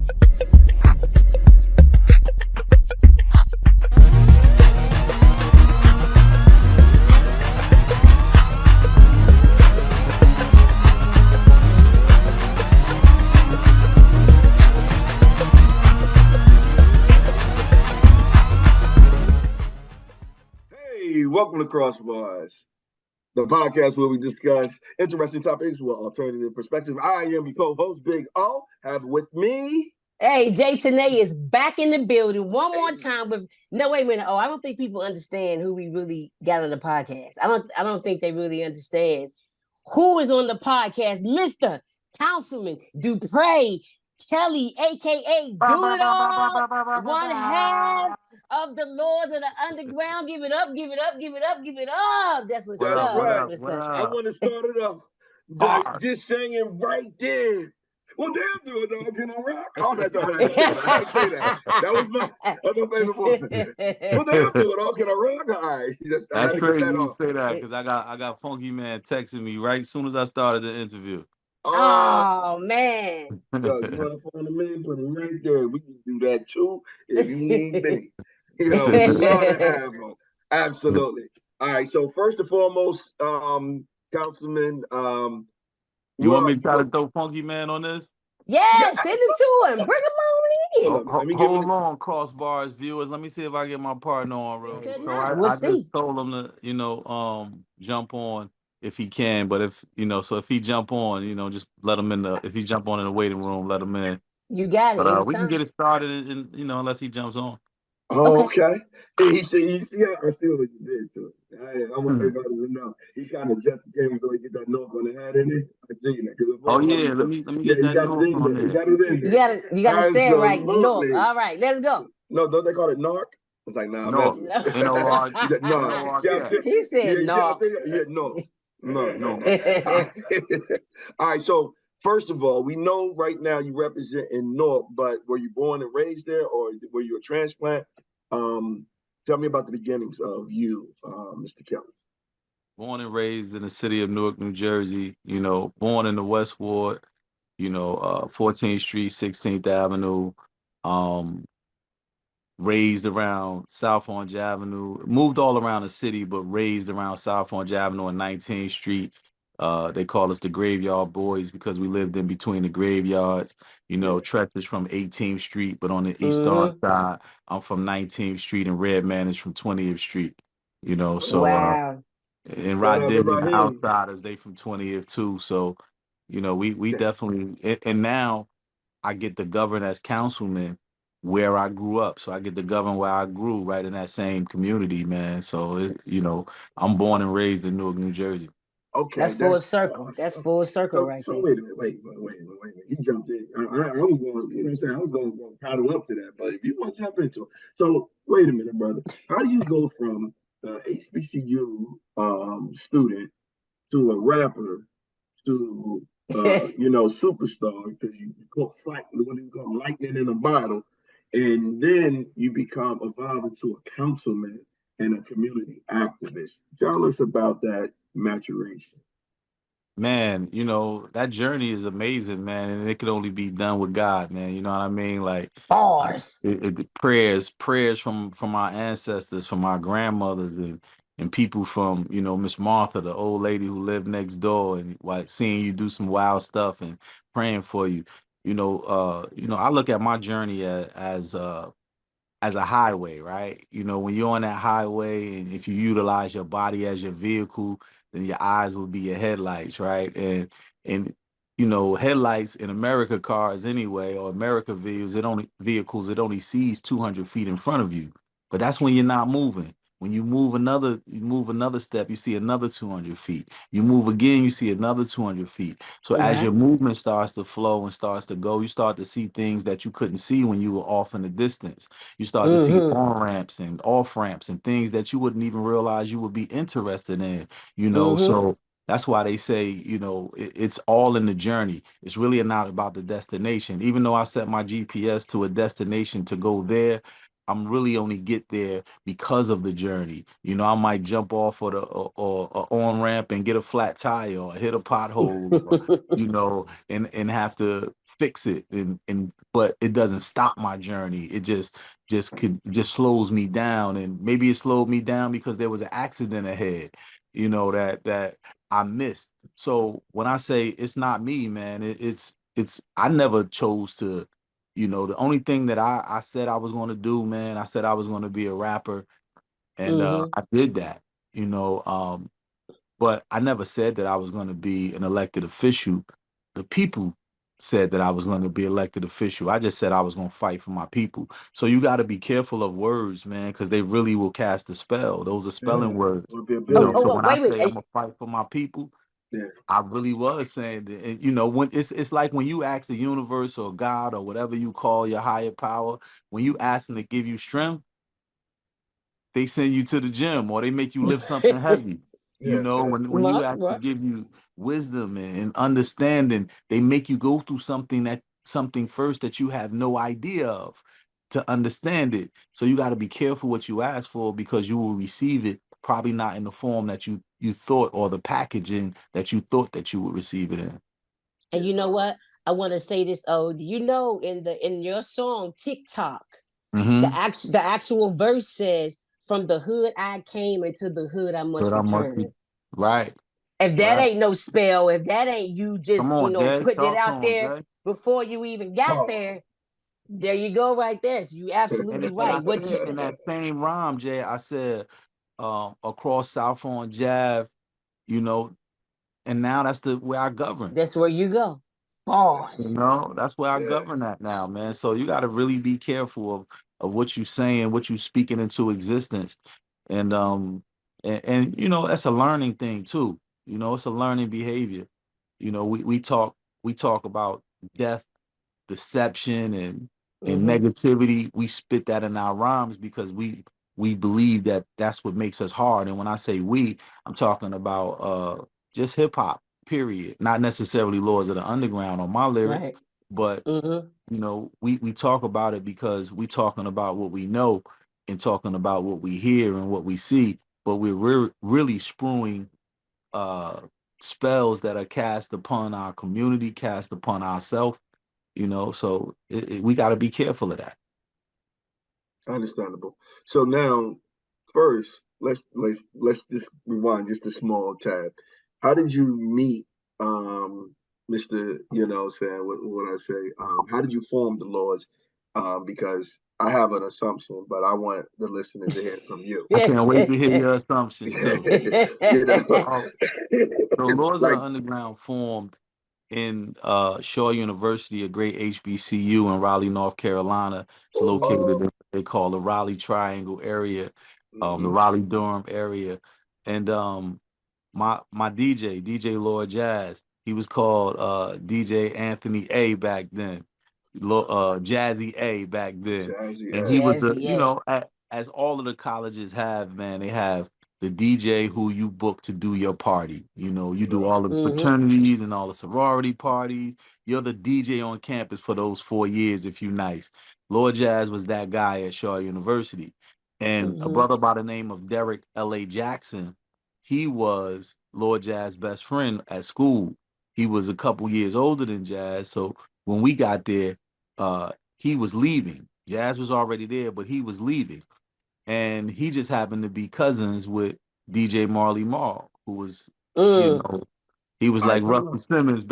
Welcome to Crossbars, the podcast where we discuss interesting topics with alternative perspectives. I am your co-host, Big O. Have with me. Hey, Jay Tanay is back in the building one more time with no wait a minute. Oh, I don't think people understand who we really got on the podcast. I don't think they really understand who is on the podcast. Mr. Councilman Dupre Kelly, aka Do It All, one half of the Lords of the Underground. Give it up, give it up, give it up, give it up. That's what's up. Right. That's what's up. I want to start it off by just saying right there. Well, damn, Do It All, can I rock? Oh, that's all right. I didn't say that. That was my favorite voice. Well, damn, Do It All, can I rock? All right. That's crazy you say that because I got Funky Man texting me right as soon as I started the interview. Oh man. Yo, you want to phone him in, put him right there. We can do that too if you need me. You know, we love to have him. Absolutely. All right. So first and foremost, Councilman, you want me to try to throw Funky Man on this? Yeah, send it to him. Bring him on in. Hold on, Crossbars viewers. Let me see if I get my partner on real quick. So I just told him to, jump on if he can. But if if he jump on, just let him in if he jump on in the waiting room, let him in. You got it. But we can get it started, unless he jumps on. Oh, okay. He said, I see what you did to it. I want everybody to know. He kind of just came so he get that North on the head in it. I see that. Oh yeah, let me get that North on there. You gotta say it right. North. All right, let's go. No, don't they call it Narc? It's like no. He said Narc. Yeah, no. All right, so first of all, we know right now you represent in North, but were you born and raised there, or were you a transplant? Tell me about the beginnings of you, Mr. Kelly. Born and raised in the city of Newark, New Jersey. Born in the West Ward. 14th Street, 16th Avenue. Raised around South Orange Avenue. Moved all around the city, but raised around South Orange Avenue and 19th Street. They call us the Graveyard Boys because we lived in between the graveyards. Trex is from 18th Street, but on the eastern side, I'm from 19th Street, and Redman is from 20th Street. So wow. And Rod Div and the Outsiders, they from 20th too. So, we definitely, and now I get to govern as councilman where I grew up. So I get to govern where I grew, right in that same community, man. So, I'm born and raised in Newark, New Jersey. Okay, that's full circle. That's full circle right there. So wait a minute, wait. You jumped in. I was going, I was going to paddle up to that, but if you want to jump into it. So wait a minute, brother. How do you go from HBCU student to a rapper to superstar, because you caught what you call lightning in a bottle, and then you evolve into a councilman and a community activist? Tell us about that maturation. Man, that journey is amazing, man, and it could only be done with God, man. You know what I mean? Like bars, prayers from our ancestors, from our grandmothers, and people from Miss Martha, the old lady who lived next door, and like seeing you do some wild stuff and praying for you. I look at my journey as a highway, right? When you're on that highway, and if you utilize your body as your vehicle, then your eyes will be your headlights, right? And headlights in America cars anyway, or America vehicles, it only sees 200 feet in front of you. But that's when you're not moving. When you move another step, you see another 200 feet. You move again, you see another 200 feet. So as your movement starts to flow and starts to go, you start to see things that you couldn't see when you were off in the distance. You start to see on-ramps and off-ramps and things that you wouldn't even realize you would be interested in, So that's why they say, it's all in the journey. It's really not about the destination. Even though I set my GPS to a destination to go there, I'm really only get there because of the journey. You know, I might jump off of the or on ramp and get a flat tire or hit a pothole, or, you know, and have to fix it. And but it doesn't stop my journey. It just slows me down. And maybe it slowed me down because there was an accident ahead, you know, that I missed. So when I say it's not me, man, it's I never chose to, you know, the only thing that I said I was going to do, man, I said I was going to be a rapper, and Hmm. I did that, you know. But I never said that I was going to be an elected official. The people said that I was going to be elected official. I just said I was going to fight for my people. So you got to be careful of words, man, because they really will cast a spell. Those are spelling Yeah, words, would be a you know. billion. So Oh, when I wait, say I'm gonna fight for my people, Yeah, I really was saying that. And, you know, when it's like when you ask the universe or God or whatever you call your higher power, when you ask them to give you strength, they send you to the gym or they make you lift something heavy. You yeah, know, yeah. when you Right, ask to right. give you wisdom and understanding, they make you go through something first that you have no idea of to understand it. So you got to be careful what you ask for, because you will receive it probably not in the form that you thought, or the packaging that you thought that you would receive it in. And Yeah. you know what? I want to say this. Oh, do you know in your song TikTok, Mm-hmm. the actual verse says, "From the hood I came, into the hood I But must I must be return." right, If that right. ain't no spell, if that ain't you Come just, on, Jay. putting it Talk to out him, there Jay. before you even got Oh. there, there you go right there. So you absolutely And I right. What you said in said. that same rhyme, Jay, I said across South on Jave, you know, and now that's the where I govern. That's where you go. You Bars. know, that's where I Yeah, govern at now, man. So you got to really be careful of what you saying, what you speaking into existence, and and you know, that's a learning thing too. You know, it's a learning behavior. You know, we talk about death, deception, and Hmm. negativity. We spit that in our rhymes because we believe that that's what makes us hard. And when I say we, I'm talking about just hip hop, period. Not necessarily Lords of the Underground on my lyrics, Right. but Hmm. you know, we talk about it because we talking about what we know and talking about what we hear and what we see, but we're really spewing uh spells that are cast upon our community, cast upon ourselves, you know. So we got to be careful of that. understandable. So now, first, let's just rewind just a small tad. How did you meet, Mr. You know, saying what I say? How did you form the Lords? Because I have an assumption, but I want the listeners to hear from you. I can't wait to hear your assumption too. You know, Um, so Lords of the like, Underground formed in Shaw University, a great HBCU in Raleigh, North Carolina. It's located in oh, what they call the Raleigh Triangle area, the mhm. Raleigh Durham area. And my DJ Lord Jazz, he was called DJ Anthony A back then, Jazzy A back then. Jazzy And he A. was the, Jazzy, you yeah. know, as all of the colleges have, man, they have the DJ who you book to do your party. You know, you do Right. all the Hmm. fraternities and all the sorority parties. You're the DJ on campus for those 4 years if you nice. Lord Jazz was that guy at Shaw University. And a Hmm. brother by the name of Derek L.A. Jackson, he was Lord Jazz's best friend at school. He was a couple years older than Jazz. So when we got there, he was leaving. Jazz was already there, but he was leaving, and he just happened to be cousins with DJ Marley Marl, who was, you Mm. know, he was like Rusty Icon. Simmons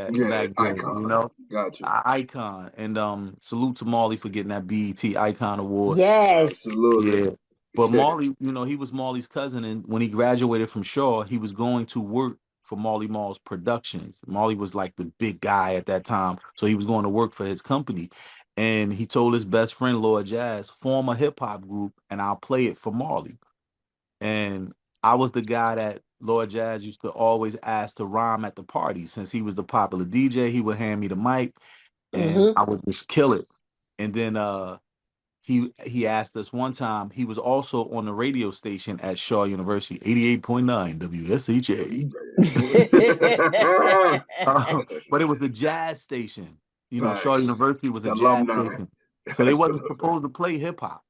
Yeah, back then, you icon. know, Gotcha. icon. And salute to Marley for getting that BET Icon Award. Yes. Absolutely. Yeah. But Marley, you know, he was Marley's cousin, and when he graduated from Shaw, he was going to work for Marley Marl's Productions. Marley was like the big guy at that time, so he was going to work for his company. And he told his best friend Lord Jazz, form a hip hop group, and I'll play it for Marley. And I was the guy that Lord Jazz used to always ask to rhyme at the party. Since he was the popular DJ, he would hand me the mic, and Hmm. I would just kill it. And then he asked us one time. He was also on the radio station at Shaw University, 88.9 WSHA. But it was the jazz station. You know, Shaw Facts. University was a The jazz alumni. station. So they wasn't Absolutely. supposed to play hip hop.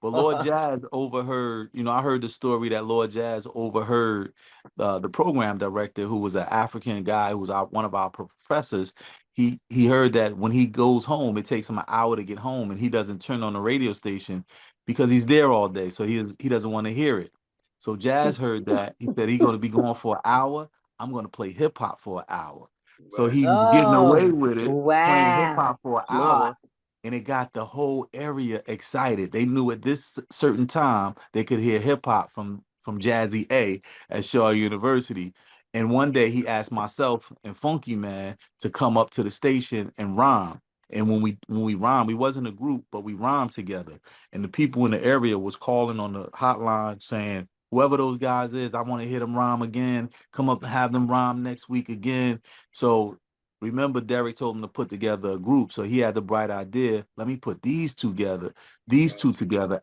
But Lord Jazz overheard, I heard the story that Lord Jazz overheard the program director, who was an African guy, who was one of our professors. He heard that when he goes home, it takes him an hour to get home, and he doesn't turn on the radio station because he's there all day. So he doesn't want to hear it. So Jazz heard that. He said he's going to be going for an hour. I'm going to play hip hop for an hour. So Right. he was getting away Oh, with it, playing hip wow. hop for an Smart. hour, and it got the whole area excited. They knew at this certain time they could hear hip hop from Jazzy A at Shaw University. And one day he asked myself and Funky Man to come up to the station and rhyme. And when we rhymed, we wasn't a group, but we rhymed together. And the people in the area was calling on the hotline saying, whoever those guys is, I want to hear them rhyme again. Come up and have them rhyme next week again. So remember, Derek told him to put together a group. So he had the bright idea, let me put these two together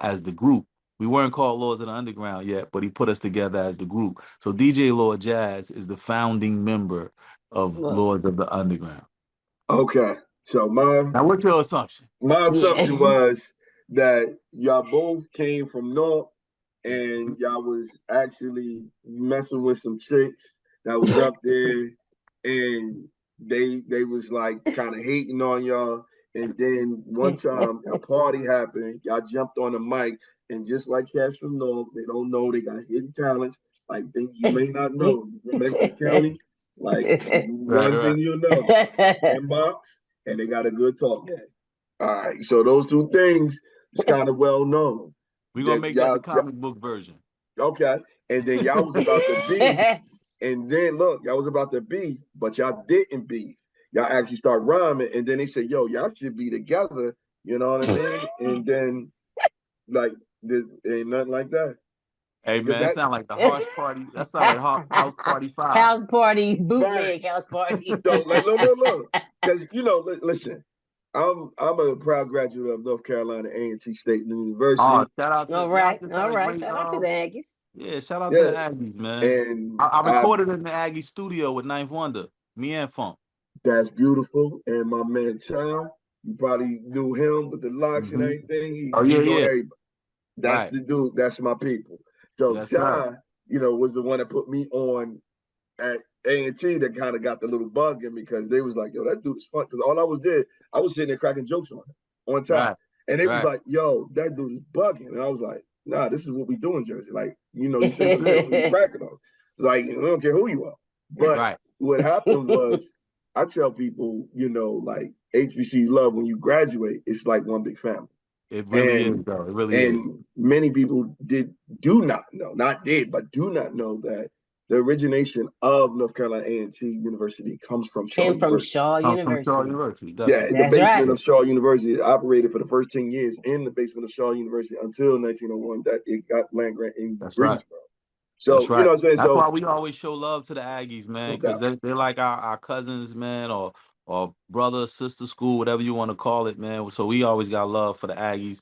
as the group. We weren't called Lords of the Underground yet, but he put us together as the group. So DJ Lord Jazz is the founding member of Look, Lords of the Underground. Okay. So Now, what's your assumption? my assumption yeah. was that y'all both came from North and y'all was actually messing with some chicks that was up there, and they was like kind of hating on y'all. And then one time a party happened, y'all jumped on the mic, and just like Cats from North, they don't know they got hidden talents, like things you may not know. From Memphis County, like one thing you'll know, inbox, and they got a good talk game. All right, so those two things is kind of well known. We're going to make that the comic book version. Okay, and then y'all was about to beef, and then look, y'all was about to beef, but y'all didn't beef. Y'all actually start rhyming, and then they said, "Yo, y'all should be together." You know what I mean? And then, like, ain't nothing like that. Hey, man, that sound like the House Party. That sound like House Party 5. House party, bootleg house party. So, like, look, because listen, I'm a proud graduate of North Carolina A&T State University. Oh, shout out to all right. Shout out to the Aggies. Yeah, shout out to the Aggies, man. And I recorded in the Aggie studio with Ninth Wonder, me and Funk. That's beautiful. And my man Child, you probably knew him with the locks and everything. He know everybody. That's the dude. That's my people. So Yes, Child, was the one that put me on at A&T that kind of got the little bug in me because they was like, yo, that dude is fun. Because all I was sitting there cracking jokes on him on time. Right. And they was like, yo, that dude is bugging. And I was like, nah, this is what we do in Jersey. Like, you say we cracking on. It's like, we don't care who you are. But what happened was, I tell people, like HBCU love, when you graduate, it's like one big family. It really is, though. It really is. And many people do not know that the origination of North Carolina A&T University comes from Shaw University. Shaw University. Yeah, the basement of Shaw University. It operated for the first 10 years in the basement of Shaw University until 1901 that it got land grant in Greensboro. So, you know what I'm saying? That's why we always show love to the Aggies, man, because they're like our cousins, man, or brother, sister school, whatever you want to call it, man. So we always got love for the Aggies,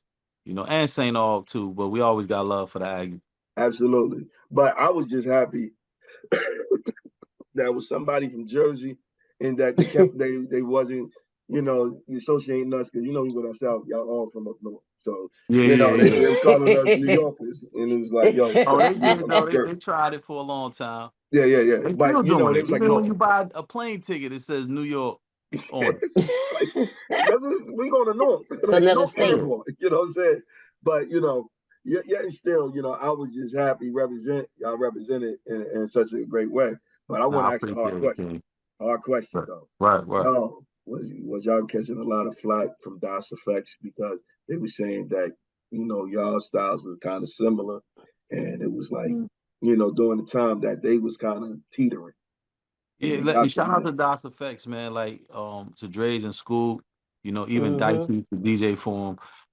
and St. Aug too, but we always got love for the Aggies. Absolutely. But I was just happy that was somebody from Jersey and that they kept they wasn't, associating us because we went up south, y'all all from up north. So they was calling us New Yorkers, and it was like, yo, they tried it for a long time. Yeah. They but still doing it. Like, even when you buy a plane ticket, it says New York on it. We going to North. It's another state. You know what I'm saying? But still, I was just happy y'all represented in such a great way. But I want to ask a hard question. Hard question, though. Right. Was y'all catching a lot of flack from Das EFX because they were saying that, y'all styles were kind of similar, and it was like, during the time that they was kind of teetering. Yeah, shout out to Das EFX, man. Like to Dre's and School, even Dicey, the DJ for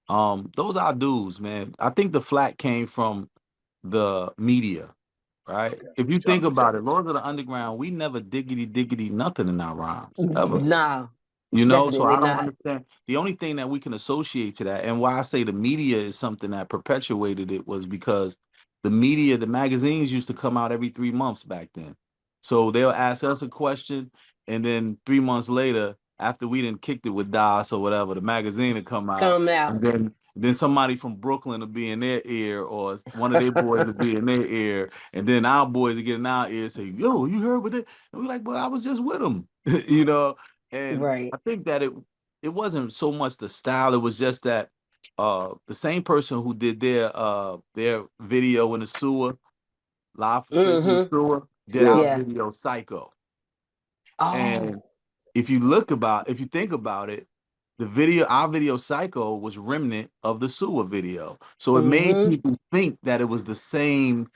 him. Those are dudes, man. I think the flack came from the media, right? Okay. If you think about it, Lords of the Underground, we never diggity nothing in our rhymes ever. No. So I don't understand. The only thing that we can associate to that, and why I say the media is something that perpetuated it, was because the media, the magazines used to come out every 3 months back then. So they'll ask us a question, and then 3 months later, after we didn't kicked it with DOS or whatever, the magazine would come out. Come out. And then somebody from Brooklyn will be in their ear, or one of their boys will be in their ear, and then our boys will get in our ear and say, "Yo, you heard what it?" And we're like, "Well, I was just with them," you know. And Right. I think that it wasn't so much the style; it was just that the same person who did their video in the sewer, live from straight from the Mm-hmm. sewer, did Yeah. our Yeah. video Psycho. Oh. And if you think about it, our video Psycho was remnant of the sewer video. So it made Mm-hmm. people think that it was the same,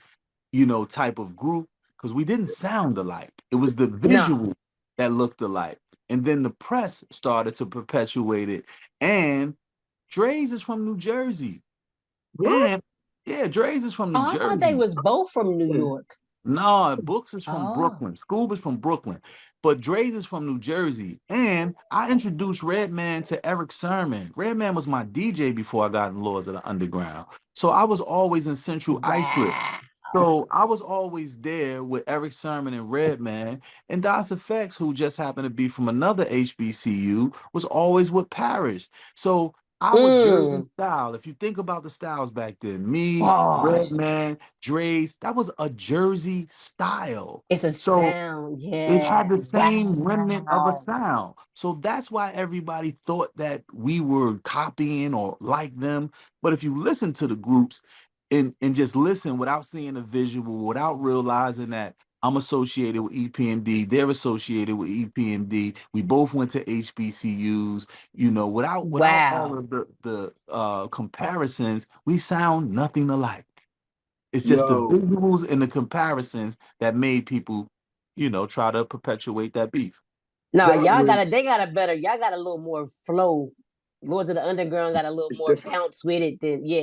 type of group, because we didn't sound alike. It was the No. visual that looked alike. And then the press started to perpetuate it. And Dre's is from New Jersey. What? And yeah, Dre's is from New Oh, I Jersey. thought they was both from New York. No, Books is from Oh. Brooklyn. Scoob is from Brooklyn. But Dre's is from New Jersey. And I introduced Redman to Eric Sermon. Redman was my DJ before I got in Lords of the Underground. So I was always in Central Islip. Wow. So I was always there with Eric Sermon and Redman. And Das Effects, who just happened to be from another HBCU, was always with Parrish. So our Jersey style, if you think about the styles back then, me, Pause. Redman, Dre's, that was a Jersey style. It's a So sound. Yeah. it had the same remnant of a Wow. sound. So that's why everybody thought that we were copying or like them. But if you listen to the groups and just listen without seeing a visual, without realizing that I'm associated with EPMD, they're associated with EPMD, we both went to HBCUs, without all Wow. of the comparisons, we sound nothing alike. It's just the Yo, visuals and the comparisons that made people, try to perpetuate that beef. No, that y'all was they got a little more flow. Lords of the Underground got a little it's more different. bounce with it than yeah.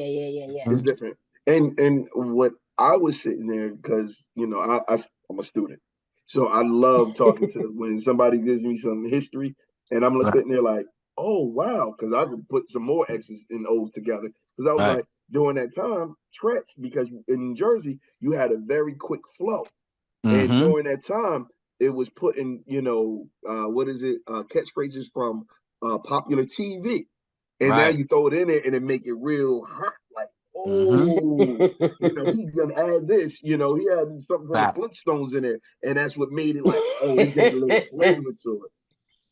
It's different. And what I was sitting there because I'm a student, so I love talking to when somebody gives me some history, and I'm Right. sitting there like, oh wow, because I could put some more X's and O's together. Because I was Right. like, during that time, Tretch, because in New Jersey you had a very quick flow, and Mm-hmm. during that time it was putting catchphrases from popular TV. And now Right. you throw it in there and it make it real hot. Like, Mm-hmm. he's gonna add this. He had something from the Fact. Flintstones in there, and that's what made it like, oh, he got a little flavor to it.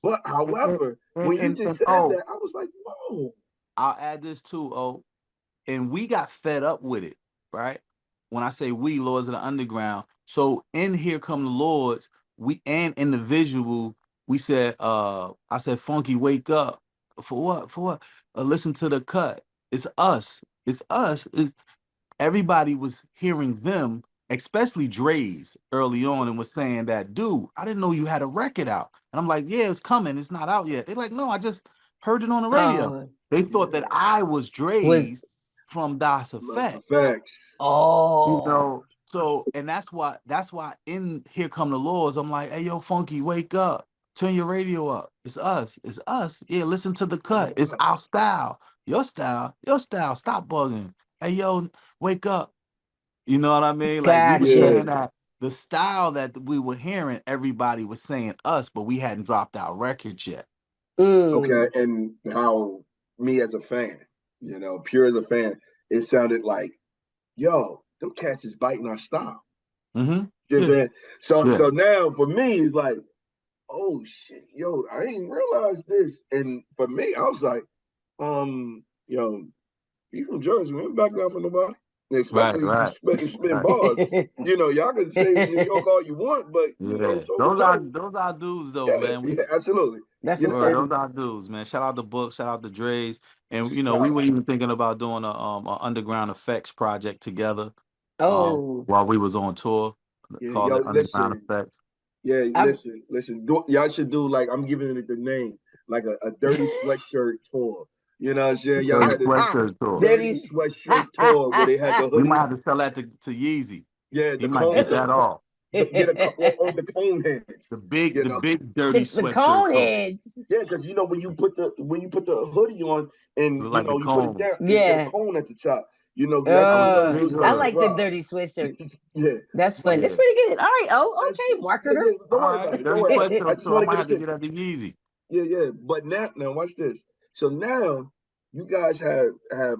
But however, when you just said that, I was like, whoa. I'll add this too, and we got fed up with it, right? When I say we, Lords of the Underground. So in Here Come the Lords, in the visual, we said, I said, Funky, wake up. For what? For what? Listen to the cut. It's us. It's us. Everybody was hearing them, especially Dre's early on, and was saying that, dude, I didn't know you had a record out. And I'm like, yeah, it's coming. It's not out yet. They're like, no, I just heard it on the radio. Oh, They thought that I was Dre's was from Das Effect. Facts. oh So and that's why in Here Come the Lords, I'm like, hey yo, Funky, wake up. Turn your radio up. It's us. It's us. Yeah, listen to the cut. It's our style. Your style. Your style. Stop bugging. Hey yo, wake up. You know what I mean? Like we were gotcha. saying that the style that we were hearing, everybody was saying us, but we hadn't dropped our records yet. Okay, and how me as a fan, pure as a fan, it sounded like, yo, them cats is biting our style. Mm-hmm. You know what I'm saying? So Yeah. so now for me, it's like, oh shit, yo, I didn't realize this. And for me, I was like, yo, you from Jersey, man, back down for nobody. Especially Right. if you spin bars. Y'all can say New York all you want, but Yeah. so Those retarded. are dudes though, Yeah, man. yeah, absolutely. That's You what's know, up. Those are dudes, man. Shout out the Book, shout out the Dre's. And we Shout were out. even thinking about doing a Underground Effects project together Oh, while we was on tour. Yeah, Called yo, it Underground listen. Effects. Yeah, I'm- listen. Y'all should do like I'm giving it the name, like a dirty sweatshirt tour. You know what I'm saying? Y'all Dirty had the Sweatshirt tour. dirty sweatshirt tour where they had the We hoodie. might have to sell that to Yeezy. Yeah, He the might cone. get that off. Get the cone heads. The big dirty the sweatshirt cone tour. heads. Yeah, because when you put the hoodie on and Look like the you put it cone. down, you Yeah. get a cone at the top. That's how you know you was I wearing like a the bra. dirty sweatshirts. Yeah. That's fun. Yeah. That's pretty good. All right. Oh, That's okay, it. marketer. Yeah, don't All worry right, about it. dirty Don't worry about it. I sweatshirt just tour. I want to might get have to it get to that to Yeezy. Yeah. But now watch this. So now you guys have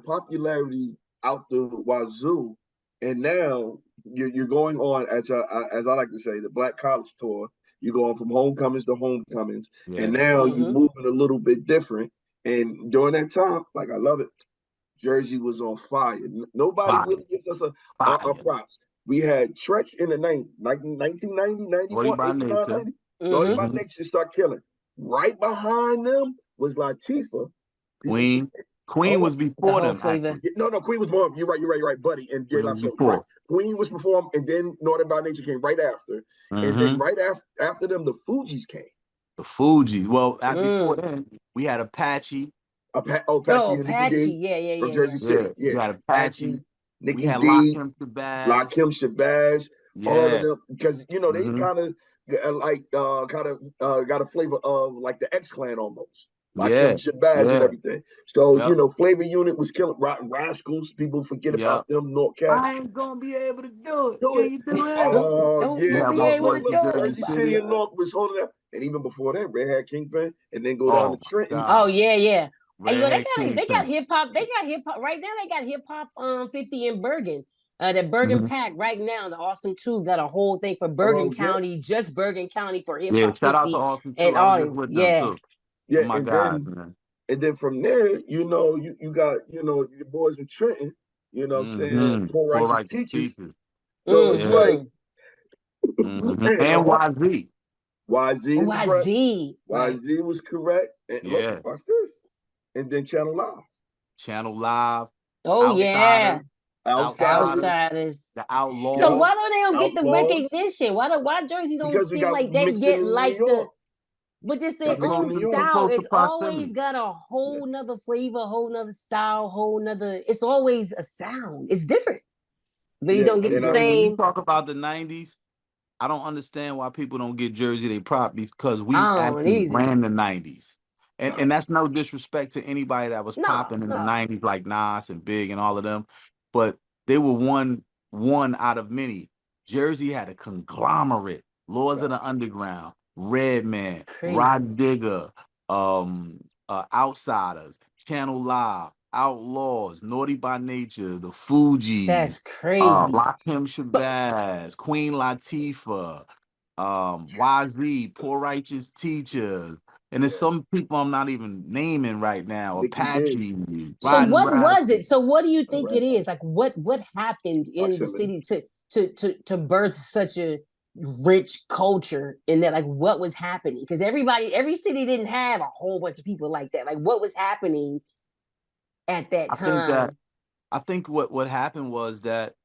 popularity out the wazoo, and now you're going on as I like to say the Black College Tour. You're going from homecomings to homecomings, and Yeah. now you're Mm-hmm. moving a little bit different. And during that time, like I love it, Jersey was on fire. Nobody Fire. really gives us a Fire. props. We had Tretch in the 1990, 91, Naughty by 89, Nature. 90. Naughty by Mm-hmm. Nature start killing. Right behind them was Latifah. People Queen. forget. Queen Hold was on. The before whole them, flavor. actually. No, Queen was more. You're right, Buddy. And De Queen La was Soul. You're right. before. Queen was before them, and then Naughty by Nature came right after. And then Mm-hmm. right after them, the Fugees came. The Fugees. Well, before Mm. then, we had Apache. Patchy Oh, and Nikki Patchy. D Yeah. from Jersey Yeah, City. we Yeah, had Patchy, Apache. We Nikki had D, Lakim Shabazz. Lakim Shabazz, all of Yeah. them, because they Mm-hmm. kind of got a flavor of like the X Clan almost. Yeah. Lakim Shabazz and Yeah. everything. So Yep. Flavor Unit was killing Rotten Rascals. People forget Yep. about them. North Cats. I ain't gonna be able to do it. Do Can it. you do it? Don't We Yeah, had be Rough able Boys to from do Jersey Jersey it. City City. and North was holding up, and even before that, Red Hat Kingpin, and then go down Oh to my Trenton. Oh God. yeah. Hey, yo, Red they got Kingpin. hip hop. They got hip hop right now. They got hip hop 50 in Bergen. That Bergen Mhm. Pack right now, the Awesome Tube got a whole thing for Bergen Oh yeah, County, just Bergen County for hip Yeah, hop shout out to 50 Austin and too. I was just artists. with them Yeah. too. yeah, Oh my guys, man. and then from there, you got your boys in Trenton. You know what I'm saying? Mm-hmm. Paul Poor Rice's righteous teachers. teachers. So it's Yeah. like, Mm-hmm. Mm-hmm. man, And YZ. YZ is correct. YZ. Right. YZ was correct. And look, Yeah. watch this. And then Channel Live. Channel Live. Oh yeah. Outsiders. Outsiders. The So Outlaws. why don't they don't get the Outlaws. recognition? Why Jersey don't Because we seem got like they mixed in get New like York. but this Got their mixed in own New York. style. Close to It's always proximity. got a whole nother flavor, whole nother style, whole nother. It's always a sound. It's different, but you Yeah, don't get the and When you same. talk about the 90s, I don't understand why people don't get Jersey they prop because we I don't actually easy. ran the 90s. And that's no disrespect to anybody that was popping in the No. 90s like Nas and Big and all of them, but they were one out of many. Jersey had a conglomerate, Laws of the Underground, Redman, Crazy. Rod Digger, Outsiders, Channel Live, Outlaws, Naughty by Nature, the Fugees, That's crazy. Lakim Shabazz, Queen Latifah, YZ, Poor Righteous Teachers, and there's some people I'm not even naming right now. Nikki Apache, So Riding what was it? Rascal. So what do you think it is? Like what happened in the Proximity. city to birth such a rich culture in that? Like what was happening? Because every city didn't have a whole bunch of people like that. Like what was happening at that time? I think what happened was that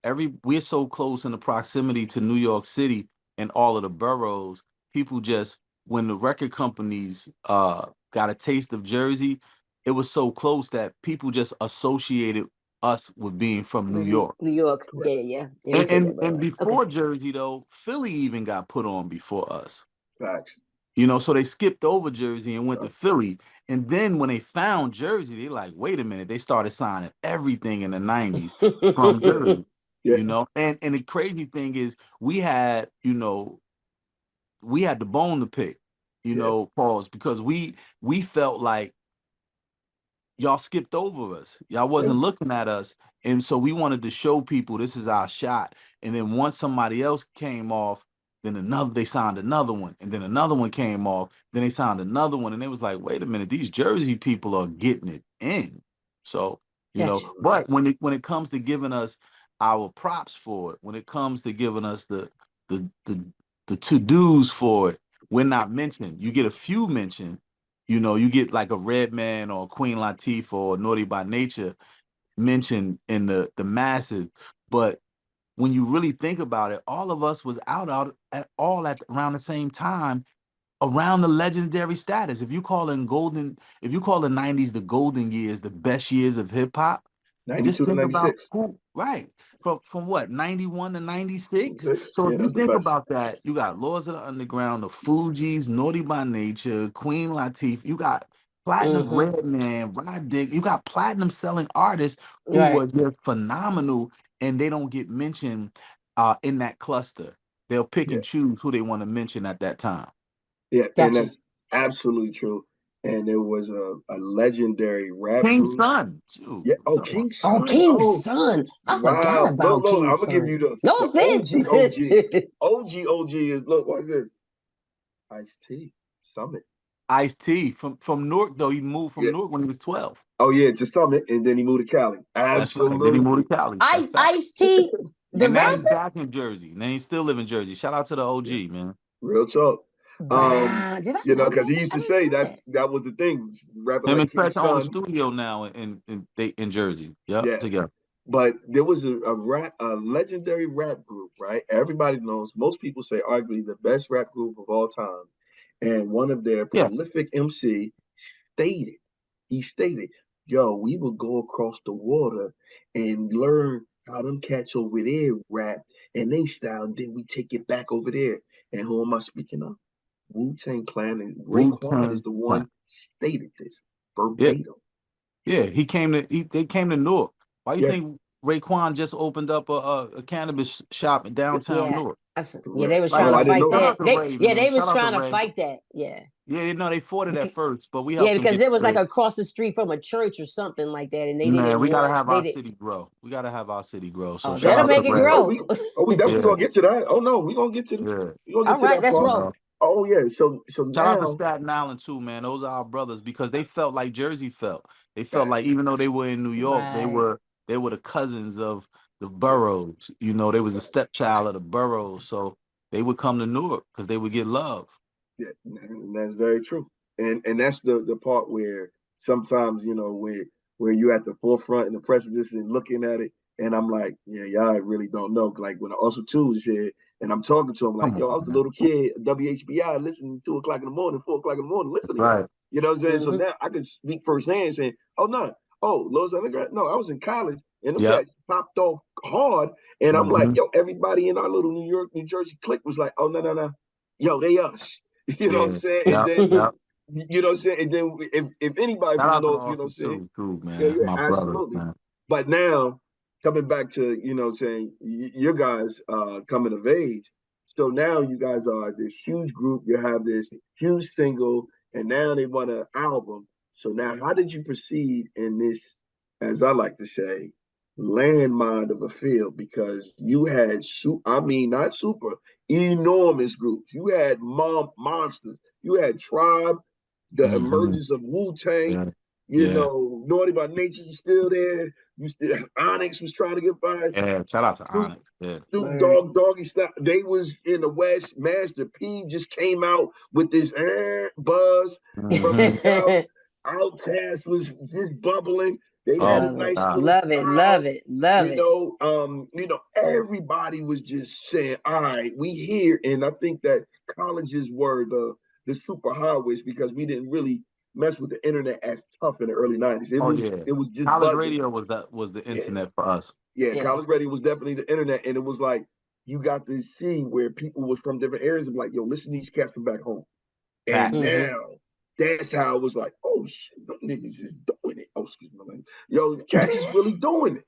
we're so close in the proximity to New York City and all of the boroughs, people just when the record companies got a taste of Jersey, it was so close that people just associated us with being from New York. New York. Correct. Yeah. And before Jersey though, Philly even got put on before us. Facts. So they skipped over Jersey and went to Philly. And then when they found Jersey, they like, wait a minute, they started signing everything in the 90s from Jersey. Yeah. And the crazy thing is we had the bone to pick, pause, because we felt like y'all skipped over us. Y'all wasn't looking at us. And so we wanted to show people this is our shot. And then once somebody else came off, then they signed another one. And then another one came off. Then they signed another one. And it was like, wait a minute, these Jersey people are getting it in. So, but when it comes to giving us our props for it, when it comes to giving us the to-dos for it, we're not mentioned. You get a few mentioned. You get like a Redman or Queen Latifah or Naughty by Nature mentioned in the massive, but when you really think about it, all of us was out at around the same time, around the legendary status. If you call the 90s the golden years, the best years of hip hop, just 92 to think about 96. who, right? From what, 91 to 96? So Yeah, if you that's the think best. about that, you got Laws of the Underground, the Fugees, Naughty by Nature, Queen Latifah, you got Platinum Redman, Rod Digger, you got platinum selling artists who were just phenomenal, and they don't get mentioned in that cluster. They'll pick and choose who they want to mention at that time. Yeah, Gotcha. Absolutely true. And there was a legendary rap King's group. son. Shoot, Yeah. I'm Oh, talking about- King's Oh, Son. King's Oh, Son. I forgot wow. about Look, I'm King's gonna give Son. you No the offense. OG is look like this. Ice-T, Summit. Ice-T from Newark though. He moved from Yeah. Newark when he was 12. Oh yeah, to Summit, and then he moved to Cali. That's right. Then he moved Absolutely. to Cali. That's fact. Ice-T, the And now he's rapper? back in Jersey. Now he still live in Jersey. Shout out to the OG, Yeah. man. Real talk. Wow. Did I You know, know because he that? used I to didn't say know that. that was the thing, rapping Him like and Fresh King's own a Son. studio now in Jersey. Yep, Yeah. together. But there was a legendary rap group, right? Everybody knows. Most people say arguably the best rap group of all time, and one of their Yeah. prolific MC stated, he stated, "Yo, we would go across the water and learn how them cats over there rap and they style, and then we take it back over there." And who am I speaking of? Wu-Tang Clan, and Raekwon is Wu-Tang the Clan. one stated this Yeah, verbatim. yeah. They came to Newark. Why you Yeah, think Raekwon just opened up a cannabis shop in downtown Yeah. Newark? Yeah, they was Like, oh, trying I to didn't fight know shout that. that. out to Ray, man. They was Shout out to trying to Ray. fight that. Yeah. Yeah, you know, they fought it at Because, first, but we yeah, helped them because get it was like straight. across the street from a church or something like that, and they Man, didn't we gotta want have they our did. city grow. We gotta have our city grow. So Oh, shout that'll out to make it Ray. Oh, grow. we definitely Yeah, gonna get to that. Oh no, we gonna get to yeah. All to right, that let's You part. roll. know. Oh yeah, so Shout out to now Staten Island too, man. Those are our brothers because they felt like Jersey felt. They felt facts. like even though they were in New York, Right. they were the cousins of the boroughs. You know, they was the stepchild of the boroughs. So they would come to Newark because they would get love. Yeah, and that's very true. And that's the part where sometimes, you know, where you're at the forefront and the precipice and looking at it, and I'm like, yeah, y'all really don't know. Like when also two was here and I'm talking to him like, Come yo, I on, was a man. little kid, WHBI, listening 2 o'clock in the morning, 4 o'clock in the morning, That's listening. right. You know what I'm saying? So Mm-hmm. now I can speak firsthand saying, oh no, oh, Los undergrad. No, I was in college and them Yep. guys popped off hard. And I'm like, Mm-hmm. yo, everybody in our little New York, New Jersey clique was like, oh no. Yo, they us. You know what I'm Yeah. saying? And Yep. then, Yep. you know what I'm saying? And then if anybody Shout from out to the North, you know what Austin I'm saying? too, Yeah, man. yeah, My brothers, absolutely. man. But now coming back to, you know, saying you guys coming of age. So now you guys are this huge group, you have this huge single, and now they want an album. So now how did you proceed in this, as I like to say, landmine of a field? Because you had not super, enormous groups. You had monsters. You had Tribe, the Mm-hmm. emergence of Wu-Tang, Yeah. you Yeah. know, Naughty by Nature is still there. You still Onyx was trying to get by. Yeah. Shout out to Snoop, Onyx. Yeah. Snoop Word. Dogg, Doggy Style. They was in the West. Master P just came out with this buzz from the Mm-hmm. South. Outkast was just bubbling. They had a Oh Love it. nice God. little Love it. style. Love it. Love it. Everybody was just saying, "All right, we here." And I think that colleges were the super highways because we didn't really mess with the internet as tough in the early '90s. Oh yeah. It was just College buzzing. radio was the Yeah, internet for us. yeah. Yeah. College radio was definitely the internet, and it was like you got to see where people was from different areas and like, yo, listen to these cats from back home. And Fact. Mm-hmm. now that's how it was like, oh shit, them niggas is doing it. Oh, excuse me, man. Yo, the cats is really doing it.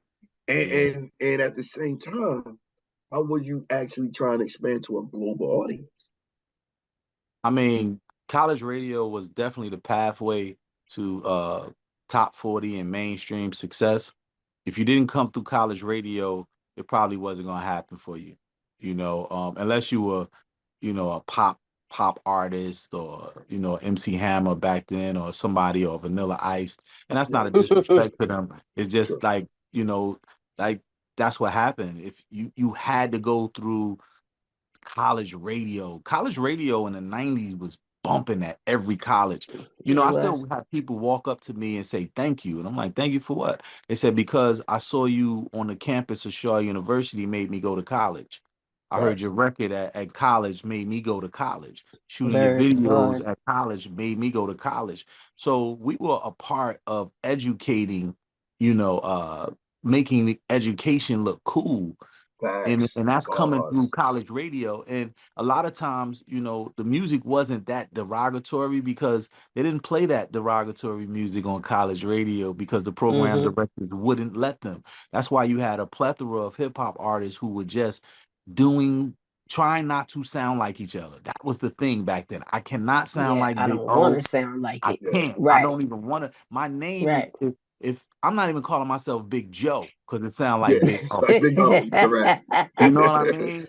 And, Yeah. and at the same time, how were you actually trying to expand to a global audience? I mean, college radio was definitely the pathway to top 40 and mainstream success. If you didn't come through college radio, it probably wasn't gonna happen for you. You know, unless you were, you know, a pop artist or, you know, MC Hammer back then or somebody or Vanilla Ice. And that's not a disrespect to them. It's just Sure. like, you know, like that's what happened. If you had to go through college radio in the 90s was bumping at every college. You know, It I still was. have people walk up to me and say thank you, and I'm like, thank you for what? They said, because I saw you on the campus of Shaw University, made me go to college. I heard Right. your record at college, made me go to college. Shooting your Word. videos at Bars. college made me go to college. So we were a part of educating, you know, making the education look cool. And Facts. that's coming through Bars. college radio. And a lot of times, you know, the music wasn't that derogatory because they didn't play that derogatory music on college radio because the program Mm-hmm. directors wouldn't let them. That's why you had a plethora of hip hop artists who were just doing trying not to sound like each other. That was the thing back then. I cannot sound Yeah, like I Big don't want O. to sound like I it. Yeah. can't. I Right, don't even want to. My name is, right. if I'm not even calling myself Big Joe because it sounds Yeah. like Big O. Like Big O. Correct. You know what I mean?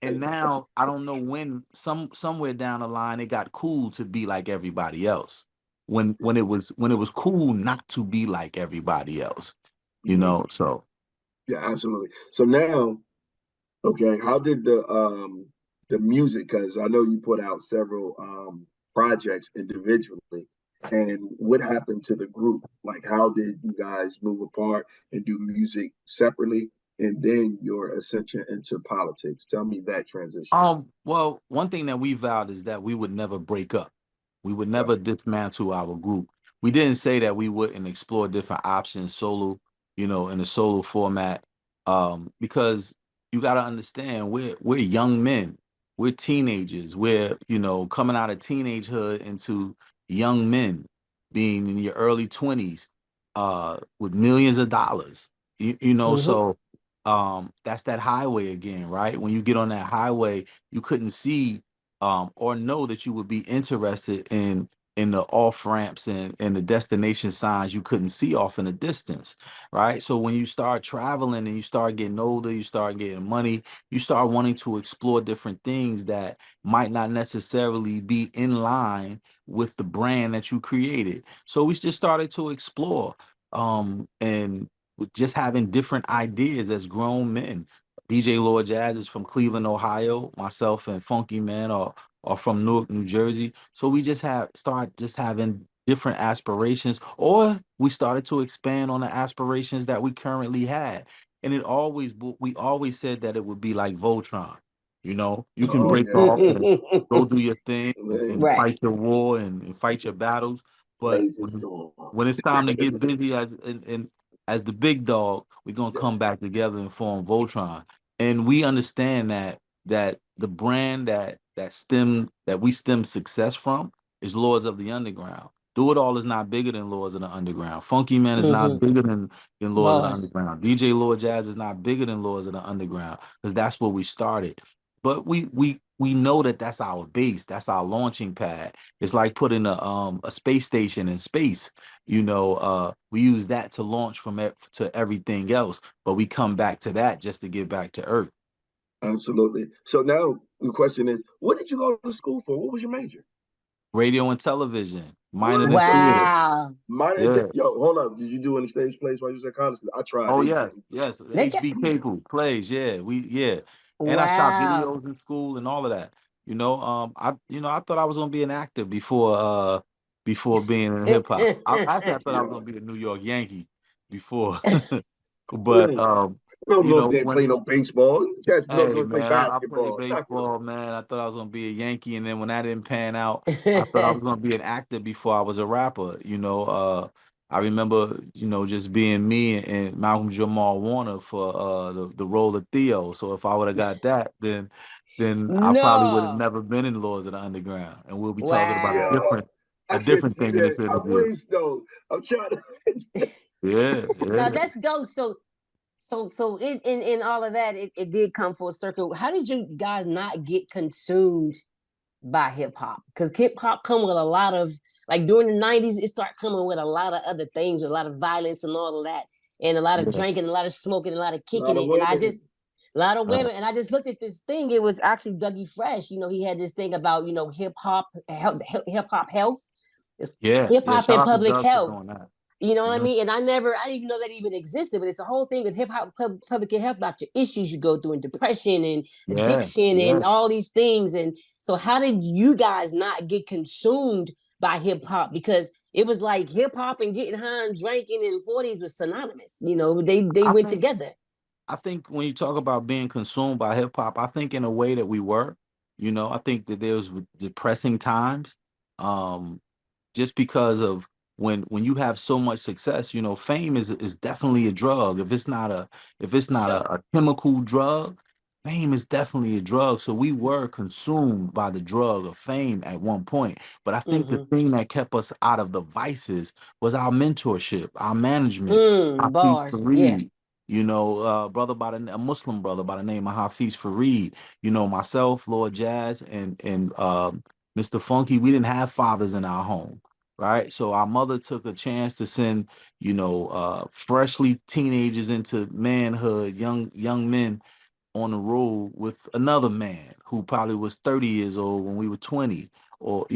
And now I don't know when somewhere down the line it got cool to be like everybody else. When it was cool not to be like everybody else. You Mhm. know, so Yeah, absolutely. So now, okay, how did the music, because I know you put out several projects individually, and what happened to the group? Like how did you guys move apart and do music separately, and then your ascension into politics? Tell me that transition. well, one thing that we vowed is that we would never break up. We would Right. never dismantle our group. We didn't say that we wouldn't explore different options solo, in a solo format. Because you got to understand, we're young men, we're teenagers, we're coming out of teenagehood into young men, being in your early 20s, with millions of dollars. Hmm. So that's that highway again, right? When you get on that highway, you couldn't see or know that you would be interested in the off ramps and the destination signs you couldn't see off in the distance, right? So when you start traveling and you start getting older, you start getting money, you start wanting to explore different things that might not necessarily be in line with the brand that you created. So we just started to explore, and with just having different ideas as grown men. DJ Lord Jazz is from Cleveland, Ohio. Myself and Funky Man are from Newark, New Jersey. So we just start just having different aspirations, or we started to expand on the aspirations that we currently had. And we always said that it would be like Voltron. You can Oh break yeah, off man. and go do your thing and Man, Right. fight your war and fight your battles. But Lazy Storm. when it's time to get busy as the big dog, we're gonna Yeah, come back together and form Voltron. And we understand that the brand that we stem success from is Lords of the Underground. Do It All is not bigger than Lords of the Underground. Funky Man is not Hmm. bigger than Lords of the Bars. Underground. DJ Lord Jazz is not bigger than Lords of the Underground because that's where we started. But we know that that's our base. That's our launching pad. It's like putting a space station in space. We use that to launch to everything else, but we come back to that just to get back to Earth. absolutely. So now the question is, what did you go to school for? What was your major? Radio and television, minored in Really? theater. Wow. Yeah. Yo, hold up. Did you do any stage plays while you was at college? 'Cause I tried Oh yes, HB. yes. They got HBK plays. Yeah. And I shot wow. videos in school and all of that. I thought I was gonna be an actor before being in hip hop. I thought I was Yeah. gonna be the New York Yankee before. But Really? No, no, didn't when play no baseball. Cats know Hey go play man, I played basketball. baseball, man. I thought I was gonna be a Yankee, and then when that didn't pan out, I thought I was gonna be an actor before I was a rapper. I remember, just being me and Malcolm Jamal Warner for the role of Theo. So if I would have got that, then I probably would have No. never been in Lords of the Underground, and we'll be talking about Yeah, Wow. a I can different see thing in that. this I interview. wish though. I'm trying to. Yeah, Now yeah. let's go. So in all of that, it did come full circle. How did you guys not get consumed by hip hop? Because hip hop come with a lot of, like, during the 90s, it started coming with a lot of other things, with a lot of violence and all of that, and a lot of Yeah. drinking, a lot of smoking, a lot of A lot kicking of it. And I women. just a lot of Uh, women, and I just looked at this thing. It was actually Dougie Fresh. He had this thing about hip hop health, hip yeah. hop Shout and out to public Doug for health. doing that. You know what I Mhm. mean? And I didn't even know that even existed, but it's a whole thing with hip hop, public health, about your issues you go through, and depression and Yeah, addiction and yeah. all these things. And so, how did you guys not get consumed by hip hop? Because it was like hip hop and getting high and drinking in the 40s was synonymous. They I went think together. I think when you talk about being consumed by hip hop, I think in a way that we were, I think that there was depressing times, um, just because of when you have so much success, fame is definitely a drug. If it's not a chemical drug, fame is definitely a drug. So we were consumed by the drug of fame at one point. But I think the Mm-hmm. thing that kept us out of the vices was our mentorship, our management, our piece to Bars. Yeah. read. You know, a Muslim brother by the name of Hafiz Fareed. You know, myself, Lord Jazz, and Mr. Funky. We didn't have fathers in our home, right? So our mother took a chance to send, freshly teenagers into manhood, young men on the road with another man who probably was 30 years old when we were 20, or